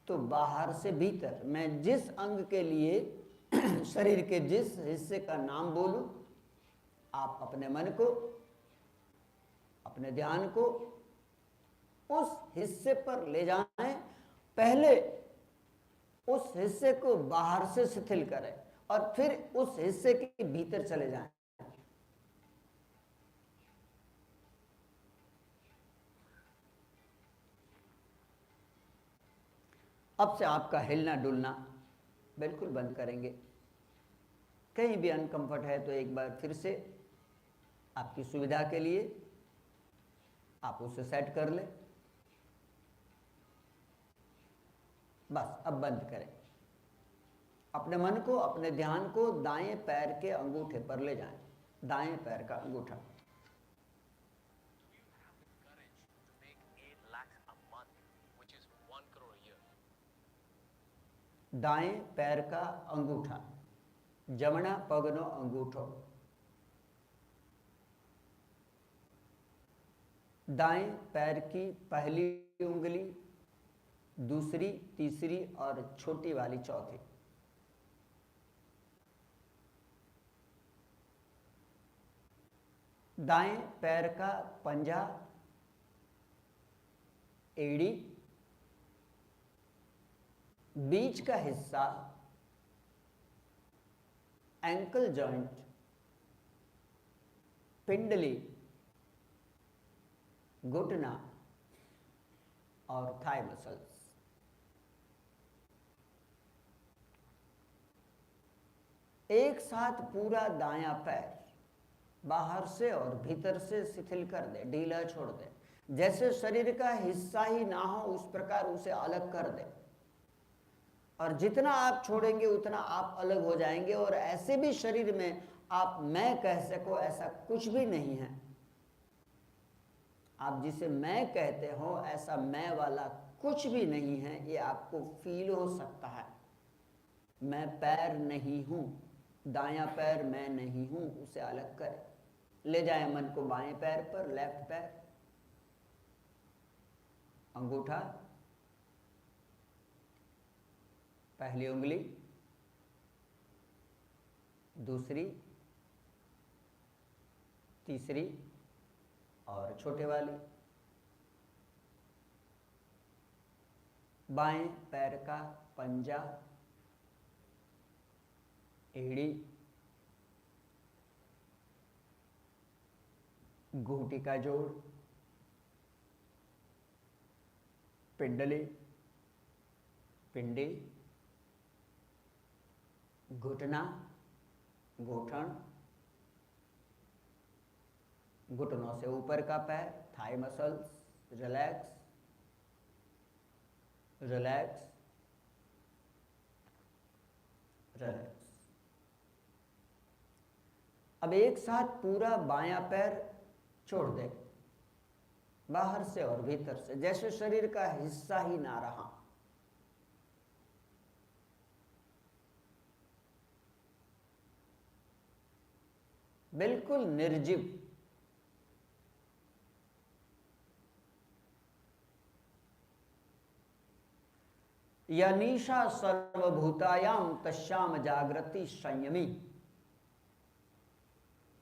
तो बाहर से भीतर मैं जिस अंग के लिए शरीर के जिस हिस्से का नाम बोलूं, आप अपने मन को, अपने ध्यान को उस हिस्से पर ले जाएं। पहले उस हिस्से को बाहर से शिथिल करें और फिर उस हिस्से के भीतर चले जाएं। अब से आपका हिलना डुलना बिल्कुल बंद करेंगे। कहीं भी अनकंफर्ट है तो एक बार फिर से आपकी सुविधा के लिए आप उसे सेट कर लें। बस अब बंद करें। अपने मन को, अपने ध्यान को दाएं पैर के अंगूठे पर ले जाएं। दाएं पैर का अंगूठा। दाएं पैर का अंगूठा, जमना पगनो अंगूठो। दाएं पैर की पहली उंगली, दूसरी, तीसरी और छोटी वाली चौथी। दाएं पैर का पंजा, एड़ी, बीच का हिस्सा, एंकल जॉइंट, पिंडली, घुटना और थाई मसल्स। एक साथ पूरा दायां पैर बाहर से और भीतर से शिथिल कर दे, ढीला छोड़ दे। जैसे शरीर का हिस्सा ही ना हो उस प्रकार उसे अलग कर दे। और जितना आप छोड़ेंगे उतना आप अलग हो जाएंगे। और ऐसे भी शरीर में आप मैं कह सको ऐसा कुछ भी नहीं है। आप जिसे मैं कहते हो ऐसा मैं वाला कुछ भी नहीं है। ये आपको फील हो सकता है। मैं पैर नहीं हूं, दायां पैर मैं नहीं हूं, उसे अलग करें। ले जाए मन को बाएं पैर पर, लेफ्ट पैर, अंगूठा, पहली उंगली, दूसरी, तीसरी और छोटे वाली। बाएं पैर का पंजा, एड़ी, घूंटी का जोड़, पिंडली, पिंडी, घुटना, घुटन, घुटनों से ऊपर का पैर, thigh muscles, relax, relax, relax. अब एक साथ पूरा बायां पैर छोड़ दे, बाहर से और भीतर से, जैसे शरीर का हिस्सा ही ना रहा। बिल्कुल निर्जीव। यनीशा सर्वभूतायाम तस्याम जागृति संयमी।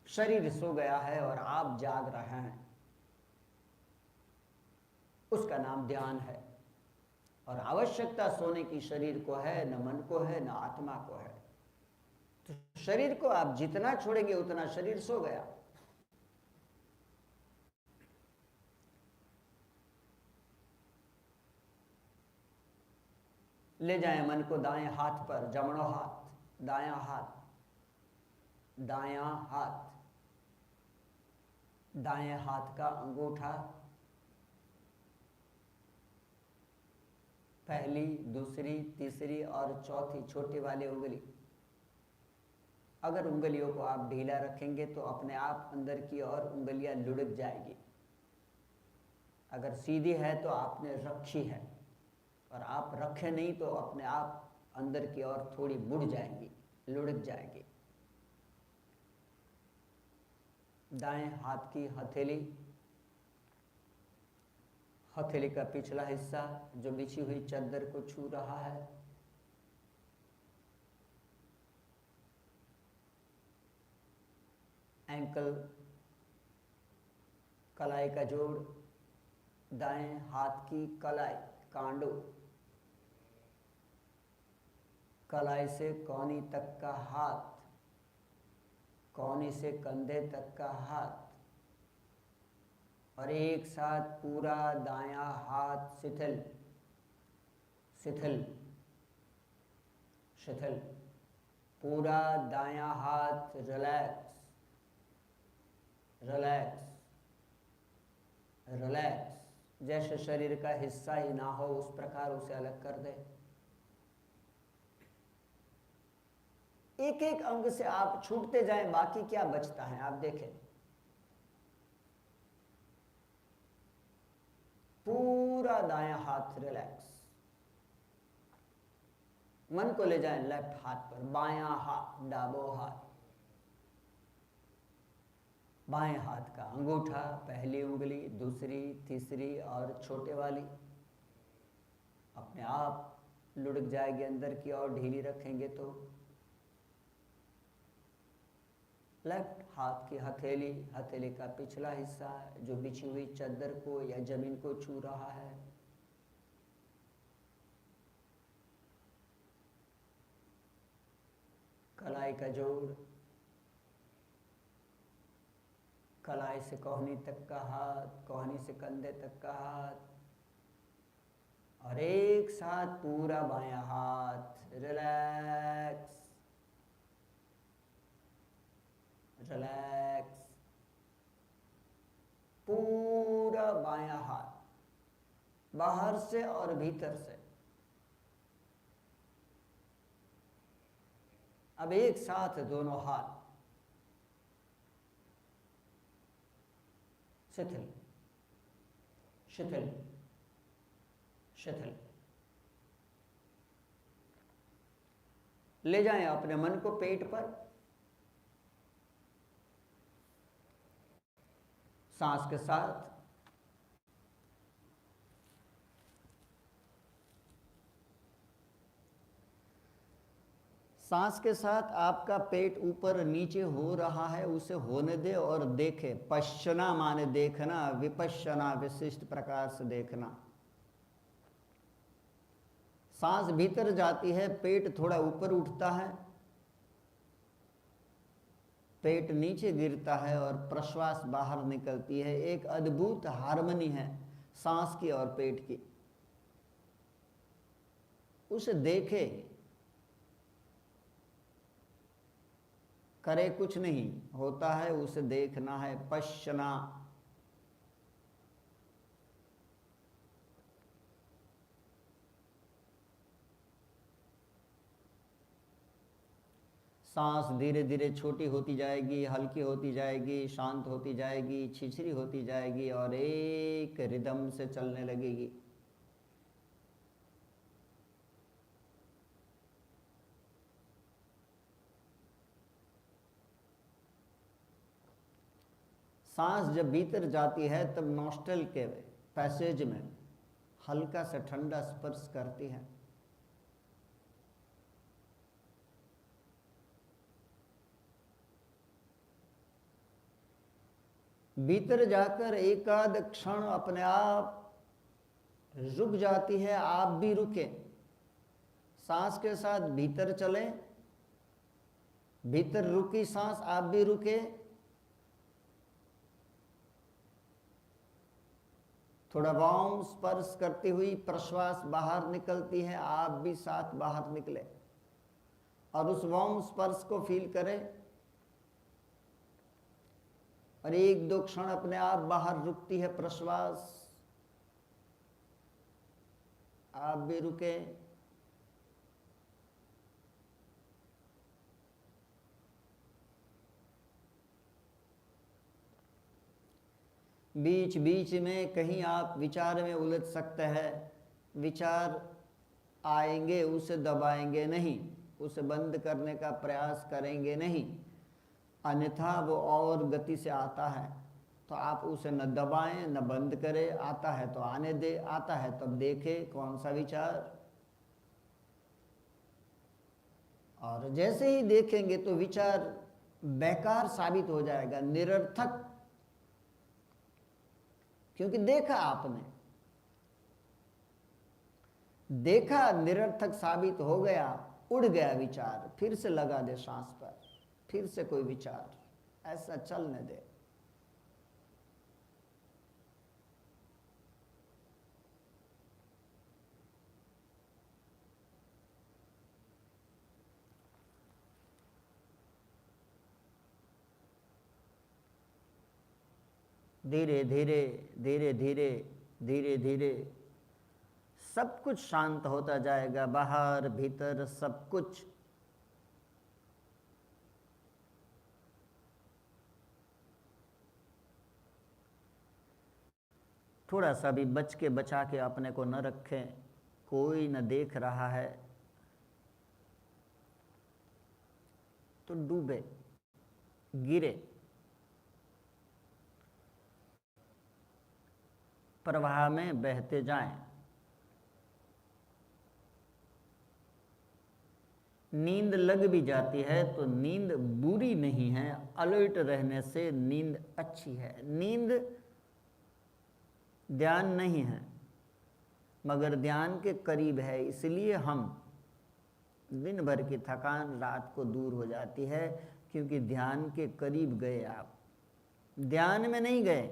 शरीर सो गया है और आप जाग रहे हैं, उसका नाम ध्यान है। और आवश्यकता सोने की शरीर को है, न मन को है, न आत्मा को है। तो शरीर को आप जितना छोड़ेंगे उतना शरीर सो गया। ले जाएं मन को दाएं हाथ पर, जमणो हाथ, दायां हाथ, दायां हाथ, दाएं हाथ का अंगूठा, पहली, दूसरी, तीसरी और चौथी छोटी वाली उंगली। अगर उंगलियों को आप ढीला रखेंगे तो अपने आप अंदर की ओर उंगलियां लुढ़क जाएगी। अगर सीधी है तो आपने रखी है, और आप रखे नहीं तो अपने आप अंदर की ओर थोड़ी मुड़ जाएंगी, लुढ़क जाएगी। दाएं हाथ की हथेली, हथेली का पिछला हिस्सा जो बिछी हुई चादर को छू रहा है, एंकल, कलाई का जोड़, दाएं हाथ की कलाई, कांडो, कलाई से कौनी तक का हाथ, कौनी से कंधे तक का हाथ, और एक साथ पूरा दायां हाथ शिथिल शिथिल शिथिल, पूरा दायां हाथ रिलैक्स रिलैक्स रिलैक्स, जैसे शरीर का हिस्सा ही ना हो उस प्रकार उसे अलग कर दे। एक एक अंग से आप छूटते जाएं, बाकी क्या बचता है आप देखें। पूरा दायां हाथ रिलैक्स, मन को ले जाएं लेफ्ट हाथ पर, बायां हाथ, डाबो हाथ, बाएं हाथ का अंगूठा, पहली उंगली, दूसरी, तीसरी और छोटे वाली अपने आप लुढ़क जाएगी अंदर की ओर, ढीली रखेंगे तो। लेफ्ट हाथ की हथेली, हथेली का पिछला हिस्सा जो बिछी हुई चादर को या जमीन को छू रहा है, कलाई का जोड़, कलाई से कोहनी तक का हाथ, कोहनी से कंधे तक का हाथ, और एक साथ पूरा बायां हाथ रिलैक्स रिलैक्स, पूरा बायां हाथ बाहर से और भीतर से। अब एक साथ दोनों हाथ शिथिल शिथिल शिथिल। ले जाएं अपने मन को पेट पर, सांस के साथ सांस के साथ आपका पेट ऊपर नीचे हो रहा है, उसे होने दे और देखे। पश्चना माने देखना, विपश्चना विशिष्ट प्रकार से देखना। सांस भीतर जाती है, पेट थोड़ा ऊपर उठता है, पेट नीचे गिरता है और प्रश्वास बाहर निकलती है। एक अद्भुत हार्मनी है सांस की और पेट की, उसे देखे, करे कुछ नहीं, होता है उसे देखना है। पश्चना, सांस धीरे धीरे छोटी होती जाएगी, हल्की होती जाएगी, शांत होती जाएगी, छिछरी होती जाएगी और एक रिदम से चलने लगेगी। सांस जब भीतर जाती है तब नॉस्ट्रल के पैसेज में हल्का सा ठंडा स्पर्श करती है। भीतर जाकर एकाध क्षण अपने आप रुक जाती है, आप भी रुके, सांस के साथ भीतर चले, भीतर रुकी सांस, आप भी रुके, थोड़ा वार्म स्पर्श करती हुई प्रश्वास बाहर निकलती है, आप भी साथ बाहर निकले और उस वार्म स्पर्श को फील करें और एक दो क्षण अपने आप बाहर रुकती है प्रश्वास, आप भी रुके। बीच बीच में कहीं आप विचार में उलझ सकते हैं, विचार आएंगे उसे दबाएंगे नहीं, उसे बंद करने का प्रयास करेंगे नहीं, अन्यथा वो और गति से आता है। तो आप उसे न दबाएं न बंद करें, आता है तो आने दे, आता है तब देखें कौन सा विचार। और जैसे ही देखेंगे तो विचार बेकार साबित हो जाएगा, निरर्थक, क्योंकि देखा आपने, देखा निरर्थक साबित हो गया, उड़ गया विचार, फिर से लगा दे सांस पर, फिर से कोई विचार, ऐसा चलने दे। धीरे धीरे धीरे धीरे धीरे धीरे सब कुछ शांत होता जाएगा, बाहर भीतर सब कुछ। थोड़ा सा भी बच के बचा के अपने को न रखें, कोई न देख रहा है तो डूबे, गिरे, प्रवाह में बहते जाएं। नींद लग भी जाती है तो नींद बुरी नहीं है, अलर्ट रहने से नींद अच्छी है। नींद ध्यान नहीं है मगर ध्यान के करीब है, इसलिए हम दिन भर की थकान रात को दूर हो जाती है, क्योंकि ध्यान के करीब गए। आप ध्यान में नहीं गए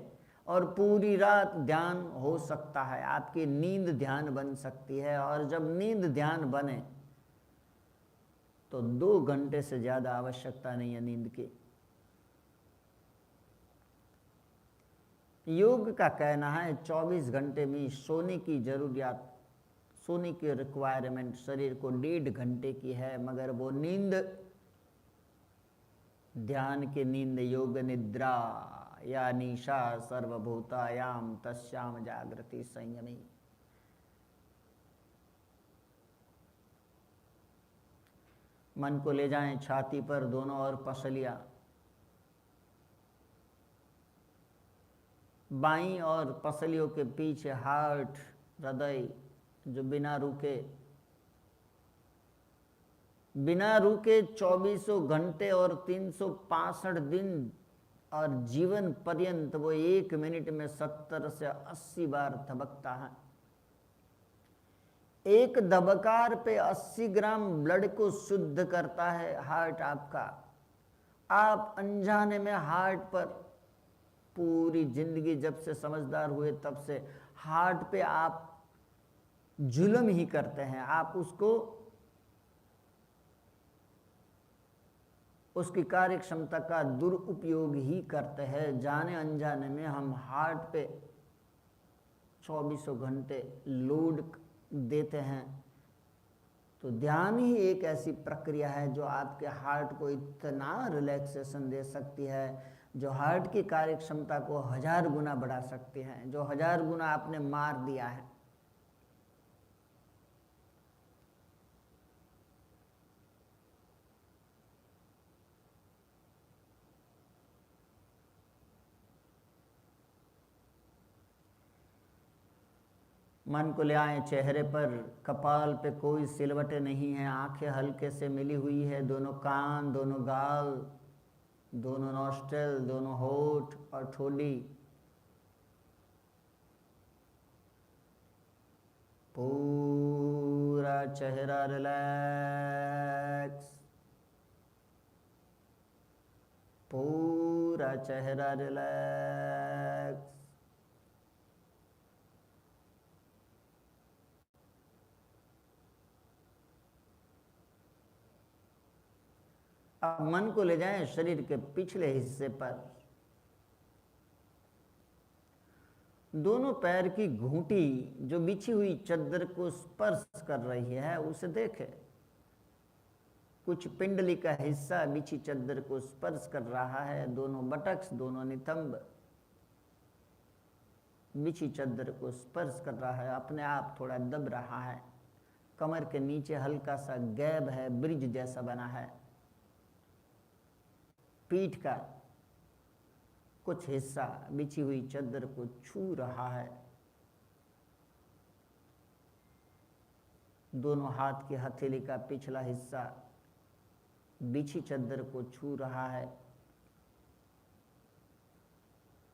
और पूरी रात ध्यान हो सकता है, आपकी नींद ध्यान बन सकती है। और जब नींद ध्यान बने तो 2 घंटे से ज़्यादा आवश्यकता नहीं है नींद की। योग का कहना है 24 घंटे में सोने की जरूरियात, सोने की रिक्वायरमेंट शरीर को 1.5 घंटे की है, मगर वो नींद ध्यान की नींद, योग निद्रा या निशा सर्वभूतायाम तस्याम जागृति संयमी। मन को ले जाएं छाती पर, दोनों ओर पसलियां, बाईं और पसलियों के पीछे हार्ट, हृदय जो बिना रुके 24 घंटे और 365 दिन और जीवन पर्यंत वो 1 मिनट में 70 से 80 बार धबकता है। एक धबकार पे 80 ग्राम ब्लड को शुद्ध करता है हार्ट आपका। आप अनजाने में हार्ट पर पूरी जिंदगी, जब से समझदार हुए तब से हार्ट पे आप जुल्म ही करते हैं, आप उसकी कार्य क्षमता का दुरुपयोग ही करते हैं। जाने अनजाने में हम हार्ट पे 24 घंटे लोड देते हैं। तो ध्यान ही एक ऐसी प्रक्रिया है जो आपके हार्ट को इतना रिलैक्सेशन दे सकती है, जो हार्ट की कार्य क्षमता को 1000 गुना बढ़ा सकती है, जो 1000 गुना आपने मार दिया है। मन को ले आए चेहरे पर, कपाल पे कोई सिलवटें नहीं है, आंखें हल्के से मिली हुई है, दोनों कान, दोनों गाल, दोनों नॉस्ट्रिल, दोनों होठ और ठोडी। पूरा चेहरा रिलैक्स, पूरा चेहरा रिलैक्स। अब मन को ले जाएं शरीर के पिछले हिस्से पर। दोनों पैर की घूंटी जो बिछी हुई चद्दर को स्पर्श कर रही है उसे देखें। कुछ पिंडली का हिस्सा बिछी चद्दर को स्पर्श कर रहा है। दोनों बटक्स, दोनों नितंब बिछी चद्दर को स्पर्श कर रहा है, अपने आप थोड़ा दब रहा है। कमर के नीचे हल्का सा गैप है, ब्रिज जैसा बना है। पीठ का कुछ हिस्सा बिछी हुई चद्दर को छू रहा है। दोनों हाथ की हथेली का पिछला हिस्सा बिछी चद्दर को छू रहा है।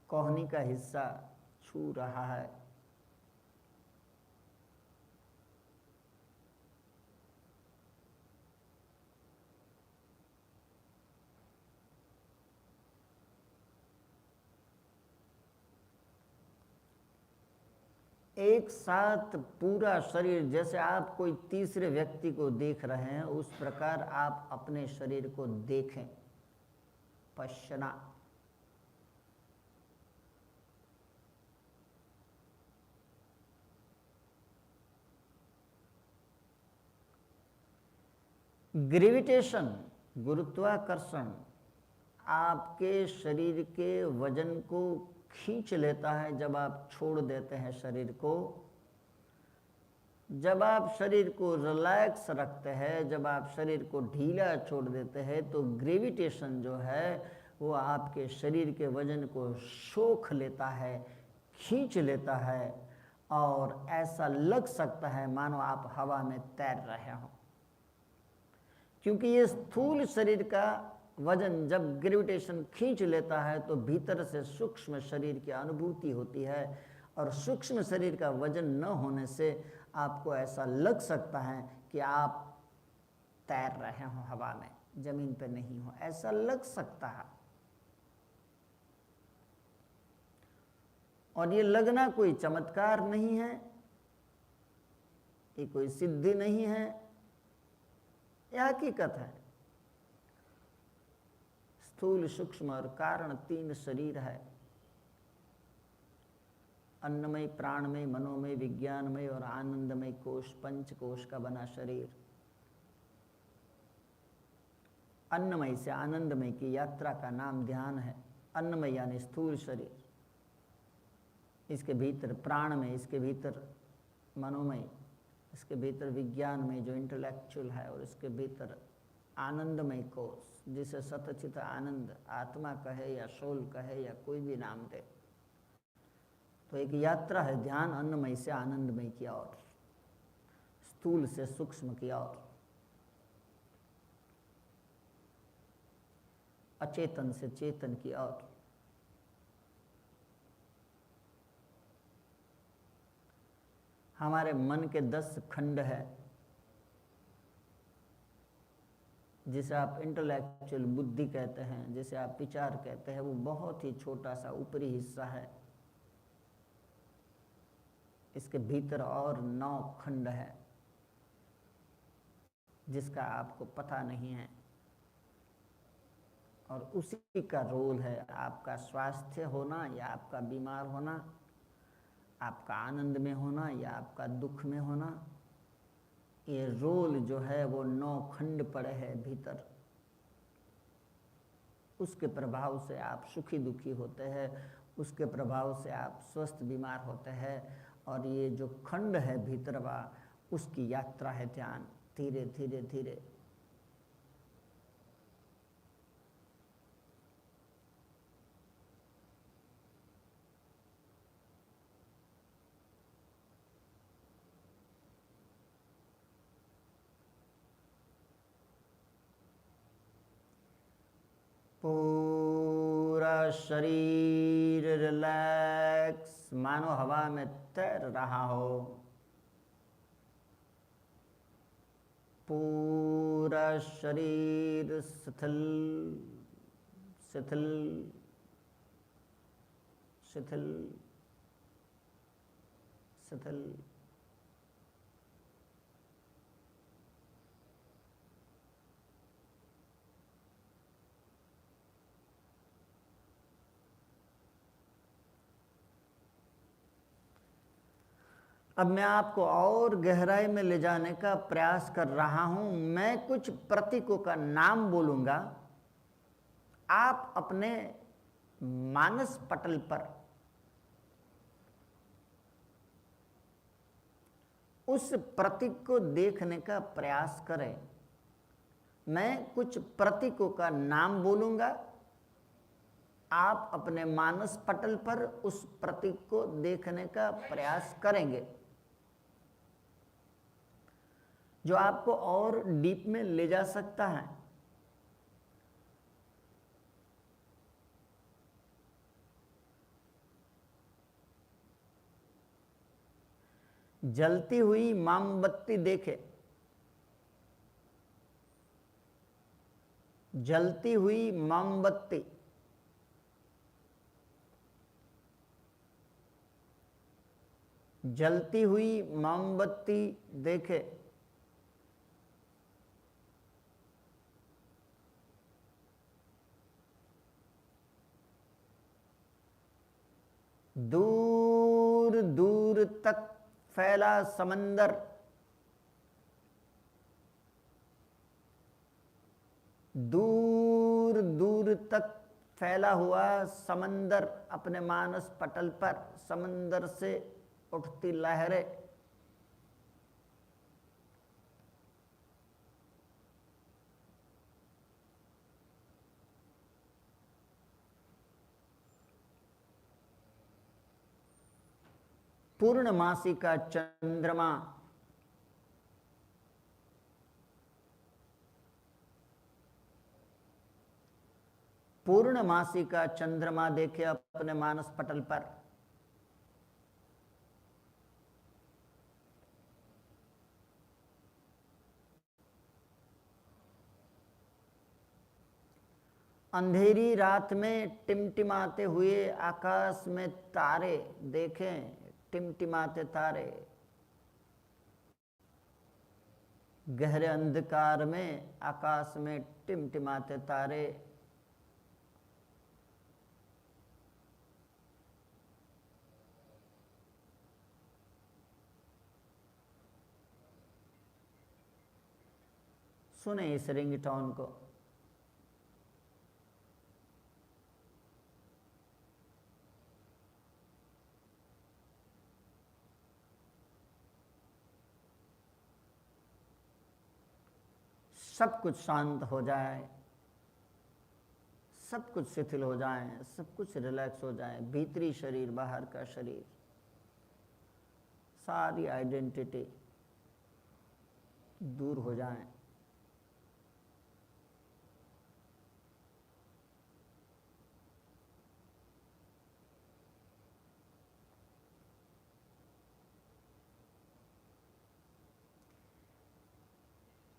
कोहनी का हिस्सा छू रहा है। एक साथ पूरा शरीर, जैसे आप कोई तीसरे व्यक्ति को देख रहे हैं उस प्रकार आप अपने शरीर को देखें। पश्यना। ग्रेविटेशन, गुरुत्वाकर्षण आपके शरीर के वजन को खींच लेता है जब आप छोड़ देते हैं शरीर को। जब आप शरीर को रिलैक्स रखते हैं, जब आप शरीर को ढीला छोड़ देते हैं तो ग्रेविटेशन जो है वो आपके शरीर के वजन को सोख लेता है, खींच लेता है और ऐसा लग सकता है मानो आप हवा में तैर रहे हो। क्योंकि ये स्थूल शरीर का वजन जब ग्रेविटेशन खींच लेता है तो भीतर से सूक्ष्म शरीर की अनुभूति होती है और सूक्ष्म शरीर का वजन न होने से आपको ऐसा लग सकता है कि आप तैर रहे हो हवा में, जमीन पर नहीं हो, ऐसा लग सकता है। और ये लगना कोई चमत्कार नहीं है, ये कोई सिद्धि नहीं है, यह हकीकत है। स्थूल, सूक्ष्म और कारण 3 शरीर है। अन्नमय, प्राणमय, मनोमय, विज्ञानमय और आनंदमय कोश, 5 कोश का बना शरीर। अन्नमय से आनंदमय की यात्रा का नाम ध्यान है। अन्नमय यानी स्थूल शरीर, इसके भीतर प्राणमय, इसके भीतर मनोमय, इसके भीतर विज्ञानमय जो इंटेलेक्चुअल है और इसके भीतर आनंदमय कोश जिसे सतचित आनंद आत्मा कहे या सोल कहे या कोई भी नाम दे। तो एक यात्रा है ध्यान अन्नमय से आनंदमय की ओर, स्थूल से सूक्ष्म की ओर, अचेतन से चेतन की ओर। हमारे मन के 10 खंड है जिसे आप इंटेलेक्चुअल बुद्धि कहते हैं, जिसे आप विचार कहते हैं, वो बहुत ही छोटा सा ऊपरी हिस्सा है। इसके भीतर और 9 खंड है जिसका आपको पता नहीं है और उसी का रोल है आपका स्वास्थ्य होना या आपका बीमार होना, आपका आनंद में होना या आपका दुख में होना। ये रोल जो है वो 9 खंड पड़े हैं भीतर। उसके प्रभाव से आप सुखी दुखी होते हैं, उसके प्रभाव से आप स्वस्थ बीमार होते हैं और ये जो खंड है भीतरवा उसकी यात्रा है ध्यान, धीरे धीरे धीरे। पूरा शरीर रिलैक्स, मानो हवा में तैर रहा हो। पूरा शरीर शिथिल शिथिल शिथिल शिथिल। अब मैं आपको और गहराई में ले जाने का प्रयास कर रहा हूं। मैं कुछ प्रतीकों का नाम बोलूंगा, आप अपने मानस पटल पर उस प्रतीक को देखने का प्रयास करें। मैं कुछ प्रतीकों का नाम बोलूंगा, आप अपने मानस पटल पर उस प्रतीक को देखने का प्रयास करेंगे, जो आपको और डीप में ले जा सकता है। जलती हुई मोमबत्ती देखे, जलती हुई मोमबत्ती, जलती हुई मोमबत्ती देखे। दूर दूर तक फैला समंदर, दूर दूर तक फैला हुआ समंदर अपने मानस पटल पर, समंदर से उठती लहरें। पूर्णमासी का चंद्रमा, पूर्णमासी का चंद्रमा देखे अपने मानस पटल पर। अंधेरी रात में टिमटिमाते हुए आकाश में तारे देखें, टिमटिमाते तारे। गहरे अंधकार में आकाश में टिमटिमाते तारे। सुने इस रिंगटोन को। सब कुछ शांत हो जाए, सब कुछ शिथिल हो जाए, सब कुछ रिलैक्स हो जाए। भीतरी शरीर, बाहर का शरीर, सारी आइडेंटिटी दूर हो जाए।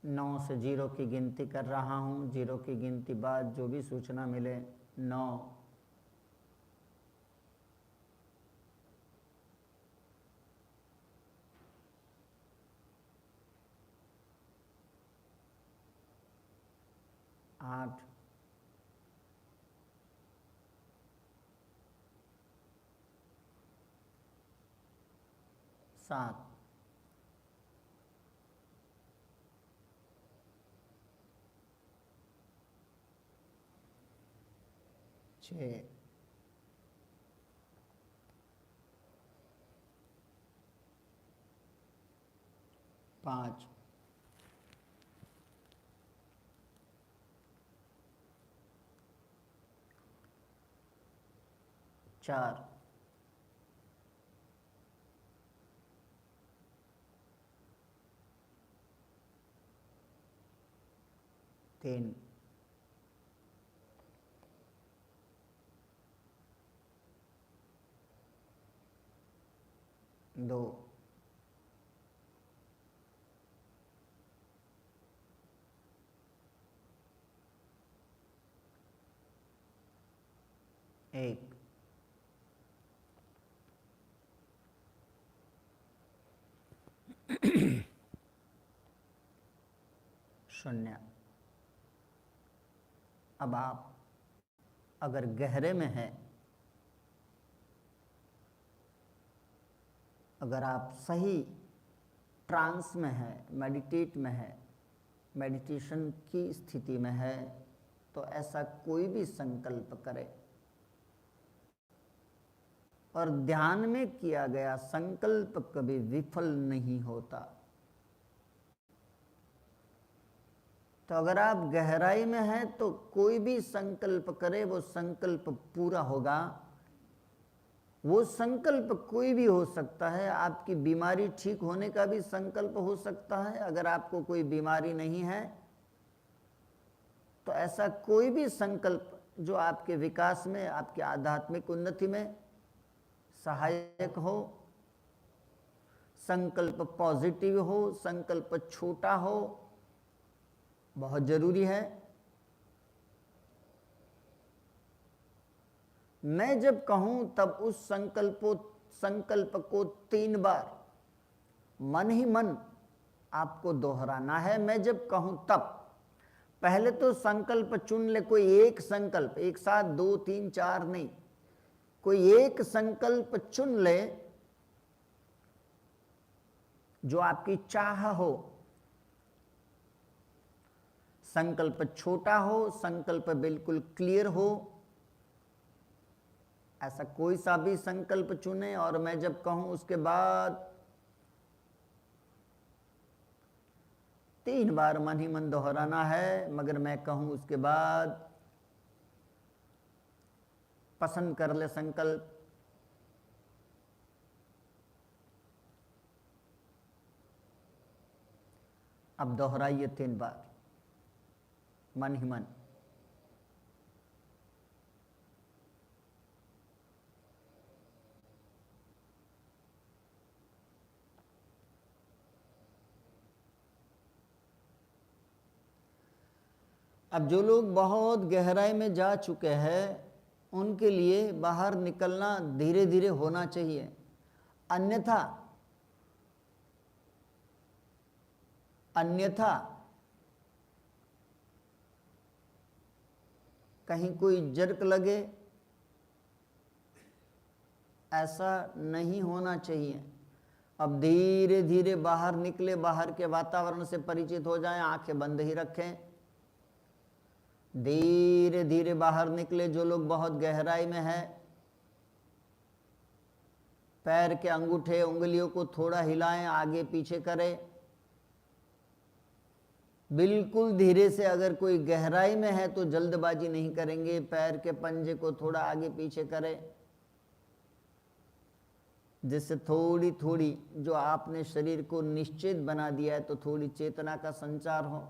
नौ से 0 की गिनती कर रहा हूँ। 0 की गिनती बाद जो भी सूचना मिले, 9, 8, 7, 6, 5, 4, 3, 2, 1। शून्य। अब आप अगर गहरे में है अगर आप सही ट्रांस में है, मेडिटेट में है, मेडिटेशन की स्थिति में है, तो ऐसा कोई भी संकल्प करे। और ध्यान में किया गया संकल्प कभी विफल नहीं होता। तो अगर आप गहराई में हैं तो कोई भी संकल्प करे वो संकल्प पूरा होगा। वो संकल्प कोई भी हो सकता है। आपकी बीमारी ठीक होने का भी संकल्प हो सकता है। अगर आपको कोई बीमारी नहीं है तो ऐसा कोई भी संकल्प जो आपके विकास में, आपकी आध्यात्मिक उन्नति में सहायक हो, संकल्प पॉजिटिव हो, संकल्प छोटा हो, बहुत जरूरी है। मैं जब कहूं तब उस संकल्प को 3 बार मन ही मन आपको दोहराना है। मैं जब कहूं तब पहले तो संकल्प चुन ले, कोई एक संकल्प, एक साथ 2 3 4 नहीं, कोई एक संकल्प चुन ले जो आपकी चाह हो। संकल्प छोटा हो, संकल्प बिल्कुल क्लियर हो, ऐसा कोई सा भी संकल्प चुने। और मैं जब कहूं उसके बाद 3 बार मन ही मन दोहराना है। मगर मैं कहूं उसके बाद पसंद कर ले संकल्प। अब दोहराइए 3 बार मन ही मन। अब जो लोग बहुत गहराई में जा चुके हैं उनके लिए बाहर निकलना धीरे धीरे होना चाहिए। अन्यथा कहीं कोई जर्क लगे, ऐसा नहीं होना चाहिए। अब धीरे धीरे बाहर निकले, बाहर के वातावरण से परिचित हो जाएं, आंखें बंद ही रखें। धीरे धीरे बाहर निकले। जो लोग बहुत गहराई में है, पैर के अंगूठे उंगलियों को थोड़ा हिलाएं, आगे पीछे करें बिल्कुल धीरे से। अगर कोई गहराई में है तो जल्दबाजी नहीं करेंगे। पैर के पंजे को थोड़ा आगे पीछे करें, जिससे थोड़ी थोड़ी जो आपने शरीर को निश्चित बना दिया है तो थोड़ी चेतना का संचार हो।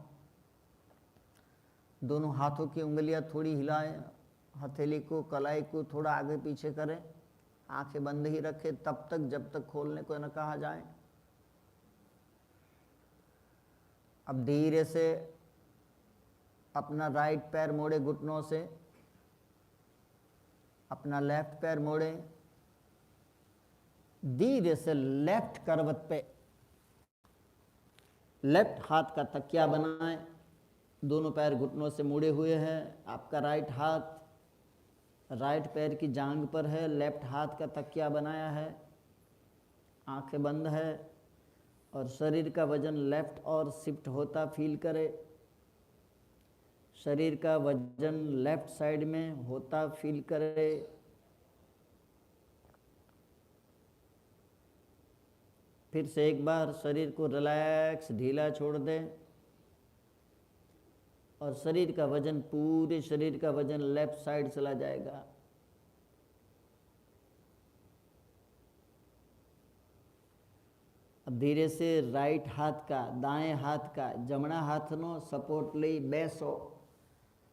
दोनों हाथों की उंगलियां थोड़ी हिलाएं, हथेली को, कलाई को थोड़ा आगे पीछे करें, आंखें बंद ही रखें तब तक जब तक खोलने को न कहा जाए। अब धीरे से अपना राइट पैर मोड़े घुटनों से, अपना लेफ्ट पैर मोड़े, धीरे से लेफ्ट करवट पे लेफ्ट हाथ का तकिया बनाएं। दोनों पैर घुटनों से मुड़े हुए हैं। आपका राइट हाथ राइट पैर की जांघ पर है, लेफ्ट हाथ का तकिया बनाया है, आंखें बंद है और शरीर का वजन लेफ्ट और शिफ्ट होता फील करे। शरीर का वजन लेफ्ट साइड में होता फील करे। फिर से एक बार शरीर को रिलैक्स, ढीला छोड़ दें और शरीर का वजन, पूरे शरीर का वजन लेफ्ट साइड चला जाएगा। अब धीरे से राइट हाथ का, दाएं हाथ का, जमना हाथ नो सपोर्ट ले बैसो।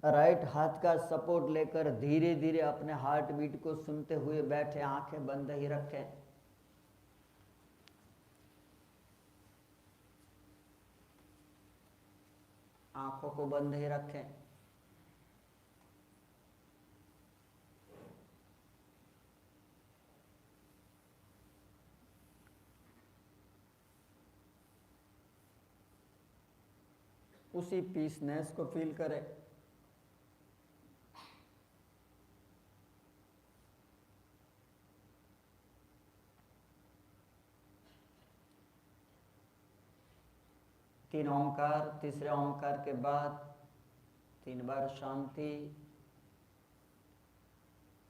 राइट हाथ का सपोर्ट लेकर धीरे धीरे अपने हार्ट बीट को सुनते हुए बैठे, आंखें बंद ही रखें। आंखों को बंद ही रखें। उसी पीसनेस को फील करें। 3 ओंकार, तीसरे ओंकार के बाद 3 बार शांति।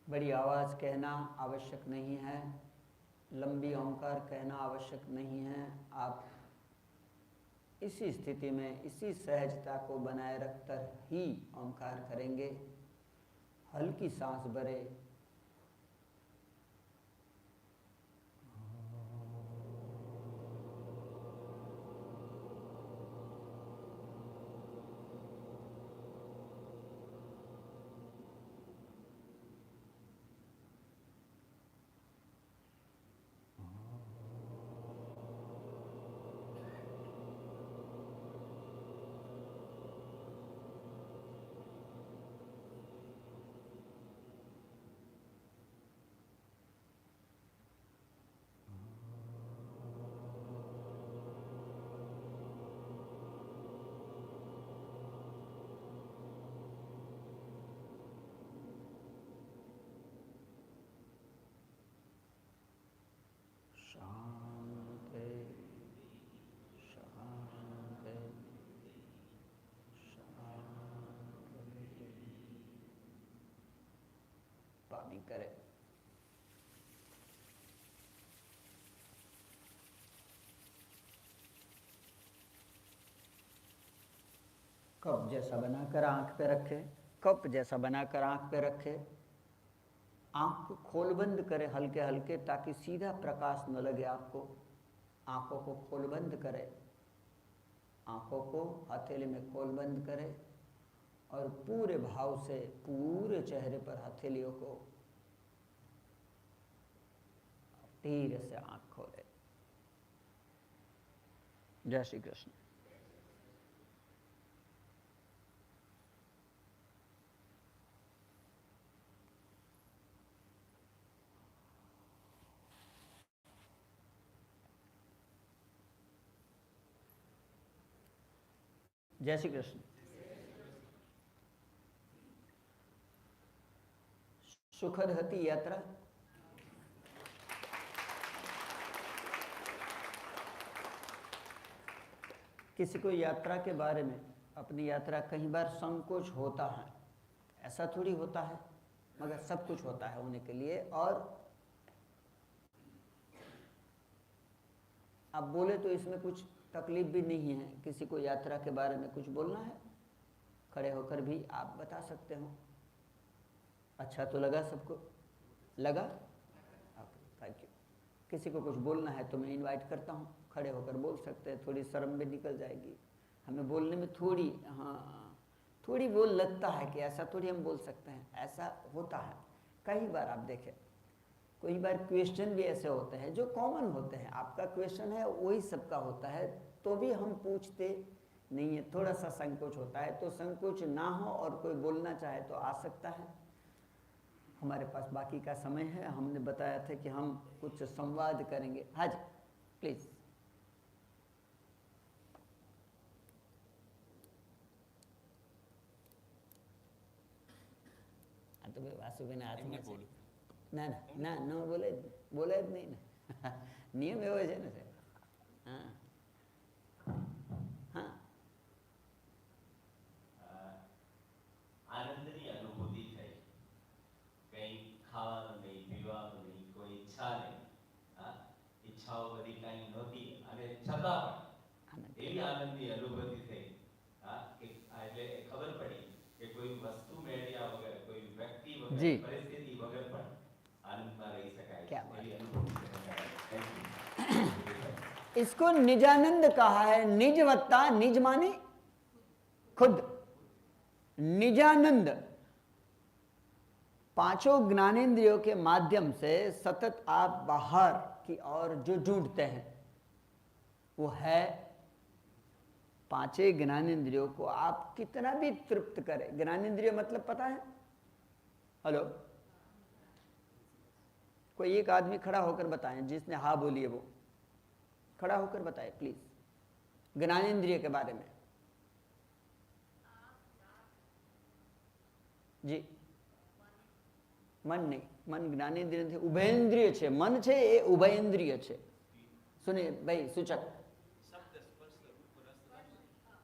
बड़ी आवाज कहना आवश्यक नहीं है, लंबी ओंकार कहना आवश्यक नहीं है। आप इसी स्थिति में इसी सहजता को बनाए रखकर ही ओंकार करेंगे। हल्की सांस भरे। शांति शांति शांति। पानी करे। कप जैसा बनाकर आंख पे रखे, कप जैसा बनाकर आंख पे रखे। आंख को खोल बंद करें हल्के हल्के, ताकि सीधा प्रकाश न लगे आपको। आंखों को खोल बंद करें, आंखों को हथेली में खोल बंद करें और पूरे भाव से पूरे चेहरे पर हथेलियों को धीरे से आंख खोले। जय श्री कृष्ण। जय श्री कृष्ण। सुखद हती यात्रा। किसी को यात्रा के बारे में, अपनी यात्रा कई बार संकोच होता है, ऐसा थोड़ी होता है, मगर सब कुछ होता है होने के लिए। और आप बोले तो इसमें कुछ तकलीफ भी नहीं है। किसी को यात्रा के बारे में कुछ बोलना है, खड़े होकर भी आप बता सकते हो। अच्छा तो लगा सबको? लगा? Thank you. किसी को कुछ बोलना है तो मैं इनवाइट करता हूँ, खड़े होकर बोल सकते हैं। थोड़ी शर्म भी निकल जाएगी। हमें बोलने में थोड़ी थोड़ी वो लगता है कि ऐसा थोड़ी हम बोल सकते हैं, ऐसा होता है। कई बार आप देखें, कई बार क्वेश्चन भी ऐसे होते हैं जो कॉमन होते हैं। आपका क्वेश्चन है वही सबका होता है, तो भी हम पूछते नहीं है, थोड़ा सा संकोच होता है। तो संकोच ना हो और कोई बोलना चाहे तो आ सकता है। हमारे पास बाकी का समय है। हमने बताया था कि हम कुछ संवाद करेंगे। हाँ जी प्लीज। तो વાસુભાઈને હાથમાં છે ના ના ના ન બોલે જ નહીં ને નિયમ એવો છે ને સાહેબ. હા હા આનંદની અનુભૂતિ થઈ. કંઈ ખાવાનું નહીં, પીવાનું નહીં, કોઈ ઈચ્છા નહીં. હા, ઈચ્છાઓ બધી કંઈ નહોતી અને છતાં પણ એવી આનંદની અનુભૂતિ થઈ. હા, કે એટલે ખબર પડી કે કોઈ વસ્તુ મેળવ્યા વગર, કોઈ વ્યક્તિ વગર, जी પરિસ્થિતિ વગર પણ આનંદમાં રહી શકાય. क्या बात એવી અનુભૂતિ થઈ. Thank you. इसको निजानंद कहा है। निज वत्ता निज माने खुद। निजानंद पांचों ज्ञानेंद्रियों के माध्यम से सतत आप बाहर की ओर जो ढूंढते हैं वो है पांचों ज्ञानेंद्रियों को आप कितना भी तृप्त करें। ज्ञानेंद्रिय मतलब पता है? हेलो, कोई एक आदमी खड़ा होकर बताएं जिसने हाँ बोली है, वो खड़ा होकर बताए प्लीज ज्ञानेंद्रिय के बारे में। जी मन नहीं, मन ज्ञानेंद्रिय નથી, ઉભયેન્દ્રિય છે। मन છે એ ઉભયેન્દ્રિય છે। સુનિए भाई सूचक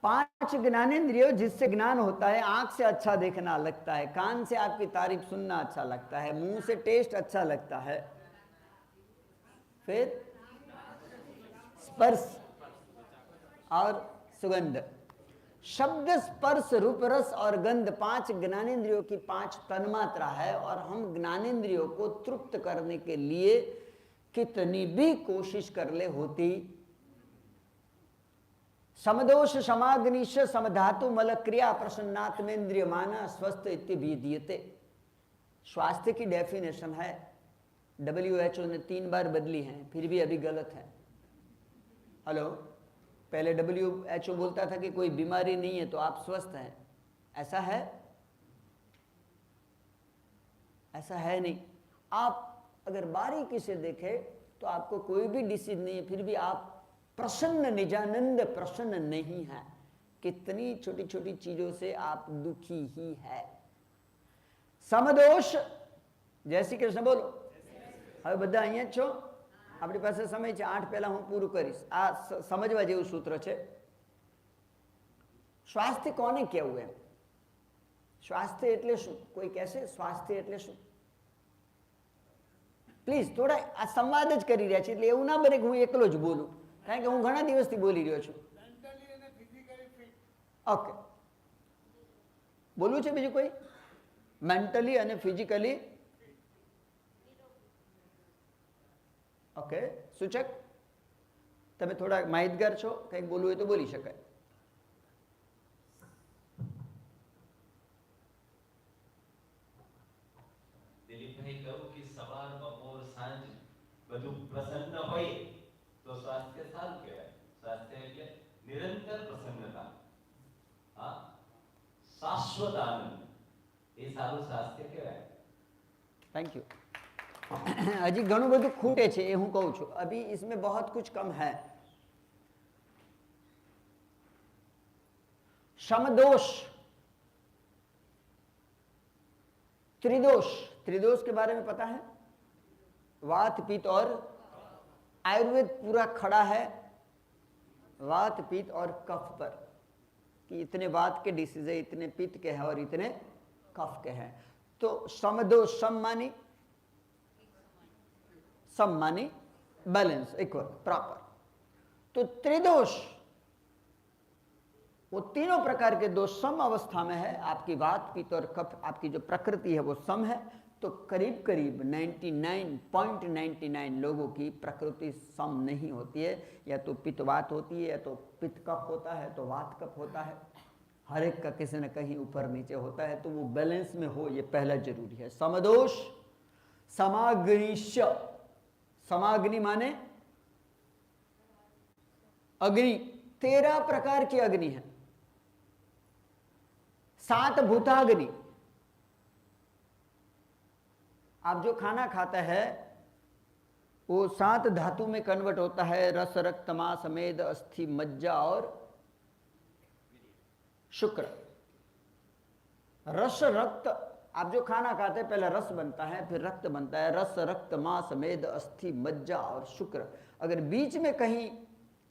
5 ज्ञानेंद्रियों जिससे ज्ञान होता है, आंख से अच्छा देखना लगता है, कान से आपकी तारीफ सुनना अच्छा लगता है, मुंह से टेस्ट अच्छा लगता है, फिर स्पर्श और सुगंध। शब्द, स्पर्श, रूप, रस और गंध 5 ज्ञानेंद्रियों की 5 तन्मात्रा है। और हम ज्ञानेंद्रियों को तृप्त करने के लिए कितनी भी कोशिश कर ले होती। समदोष समाग्निश समधातु मल क्रिया प्रसन्नात्मेन्द्रिय माना स्वस्थ इत्यभिधीयते। स्वास्थ्य की डेफिनेशन है, WHO ने 3 बार बदली है, फिर भी अभी गलत है। हेलो, पहले WHO बोलता था कि कोई बीमारी नहीं है तो आप स्वस्थ हैं। ऐसा है? ऐसा है नहीं। आप अगर बारीकी से देखें तो आपको कोई भी डिसीज नहीं है, फिर भी आप प्रसन्न, निजानंद प्रसन्न नहीं है। कितनी छोटी छोटी चीजों से आप दुखी ही है। समदोष, जय श्री कृष्ण बोलो। હવે બધા અહીંયા છો? આપણી પાસે સમય છે, 8 પહેલા હું પૂરું કરીશ। આ સમજવા જેવું સૂત્ર છે। સ્વાસ્થ્ય કોને કહેવું એમ? સ્વાસ્થ્ય એટલે શું? કોઈ કહેશે સ્વાસ્થ્ય એટલે શું? પ્લીઝ થોડા આ સંવાદ જ કરી રહ્યા છે, એટલે એવું ના બને કે હું એકલો જ બોલું, કારણ કે હું ઘણા દિવસથી બોલી રહ્યો છું। ઓકે, બોલવું છે બીજું કોઈ? મેન્ટલી અને ફિઝિકલી ઓકે। સૂચક, તમે થોડા માહિતગાર છો, કંઈક બોલવું હોય તો બોલી શકાય। દિલીપભાઈ કહું કે સવાર બપોર સાંજ બધું પ્રસન્ન હોય તો સ્વાસ્થ્ય સારું કહેવાય। સ્વાસ્થ્ય એટલે નિરંતર પ્રસન્નતા, હા, શાશ્વત આનંદ, એ સારું સ્વાસ્થ્ય કહેવાય। Thank you. हजी घणुं बधुं खूटे छे ए हूँ कहूँ छूं, अभी इसमें बहुत कुछ कम है। समदोष, त्रिदोष। त्रिदोष के बारे में पता है? वात, पित्त और आयुर्वेद पूरा खड़ा है वात, पित्त और कफ पर, कि इतने वात के डिसीज है, इतने पित्त के हैं और इतने कफ के हैं। तो समदोष, सम मानी, सम मानी बैलेंस, इक्वल, प्रॉपर। तो त्रिदोष, वो तीनों प्रकार के दोष सम अवस्था में है। आपकी वात, पित्त और कफ, आपकी जो प्रकृति है वो सम है। तो करीब करीब 99.99 लोगों की प्रकृति सम नहीं होती है। या तो पित्त वात होती है, या तो पित्त कफ होता है, तो वात कफ होता है। हर एक का किसी न कहीं ऊपर नीचे होता है। तो वो बैलेंस में हो, ये पहला जरूरी है। समदोष समाग्निश्य, समाग्नि माने अग्नि। 13 प्रकार की अग्नि है। 7 भूताग्नि। आप जो खाना खाते हैं वो 7 धातु में कन्वर्ट होता है। रस, रक्त, मांस, मेद, अस्थि, मज्जा और शुक्र। रस, रक्त, आप जो खाना खाते हैं पहले रस बनता है, फिर रक्त बनता है। रस, रक्त, मांस, मेद, अस्थि, मज्जा और शुक्र। अगर बीच में कहीं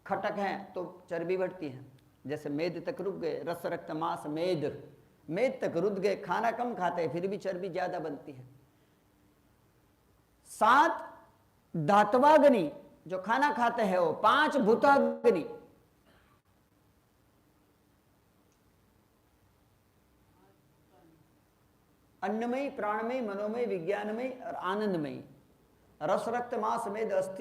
खटक है तो चर्बी बढ़ती है। जैसे मेद तक रुक गए, रस, रक्त, मांस, मेद तक रुक गए, खाना कम खाते हैं फिर भी चर्बी ज्यादा बनती है। 7 धात्वाग्नि, जो खाना खाते हैं वो। 5 भूताग्नि, अन्नमयी, प्राणमयी, मनोमयी, विज्ञानमयी और आनंदमयी। रस, रक्त, मांस, मेद, अस्थि,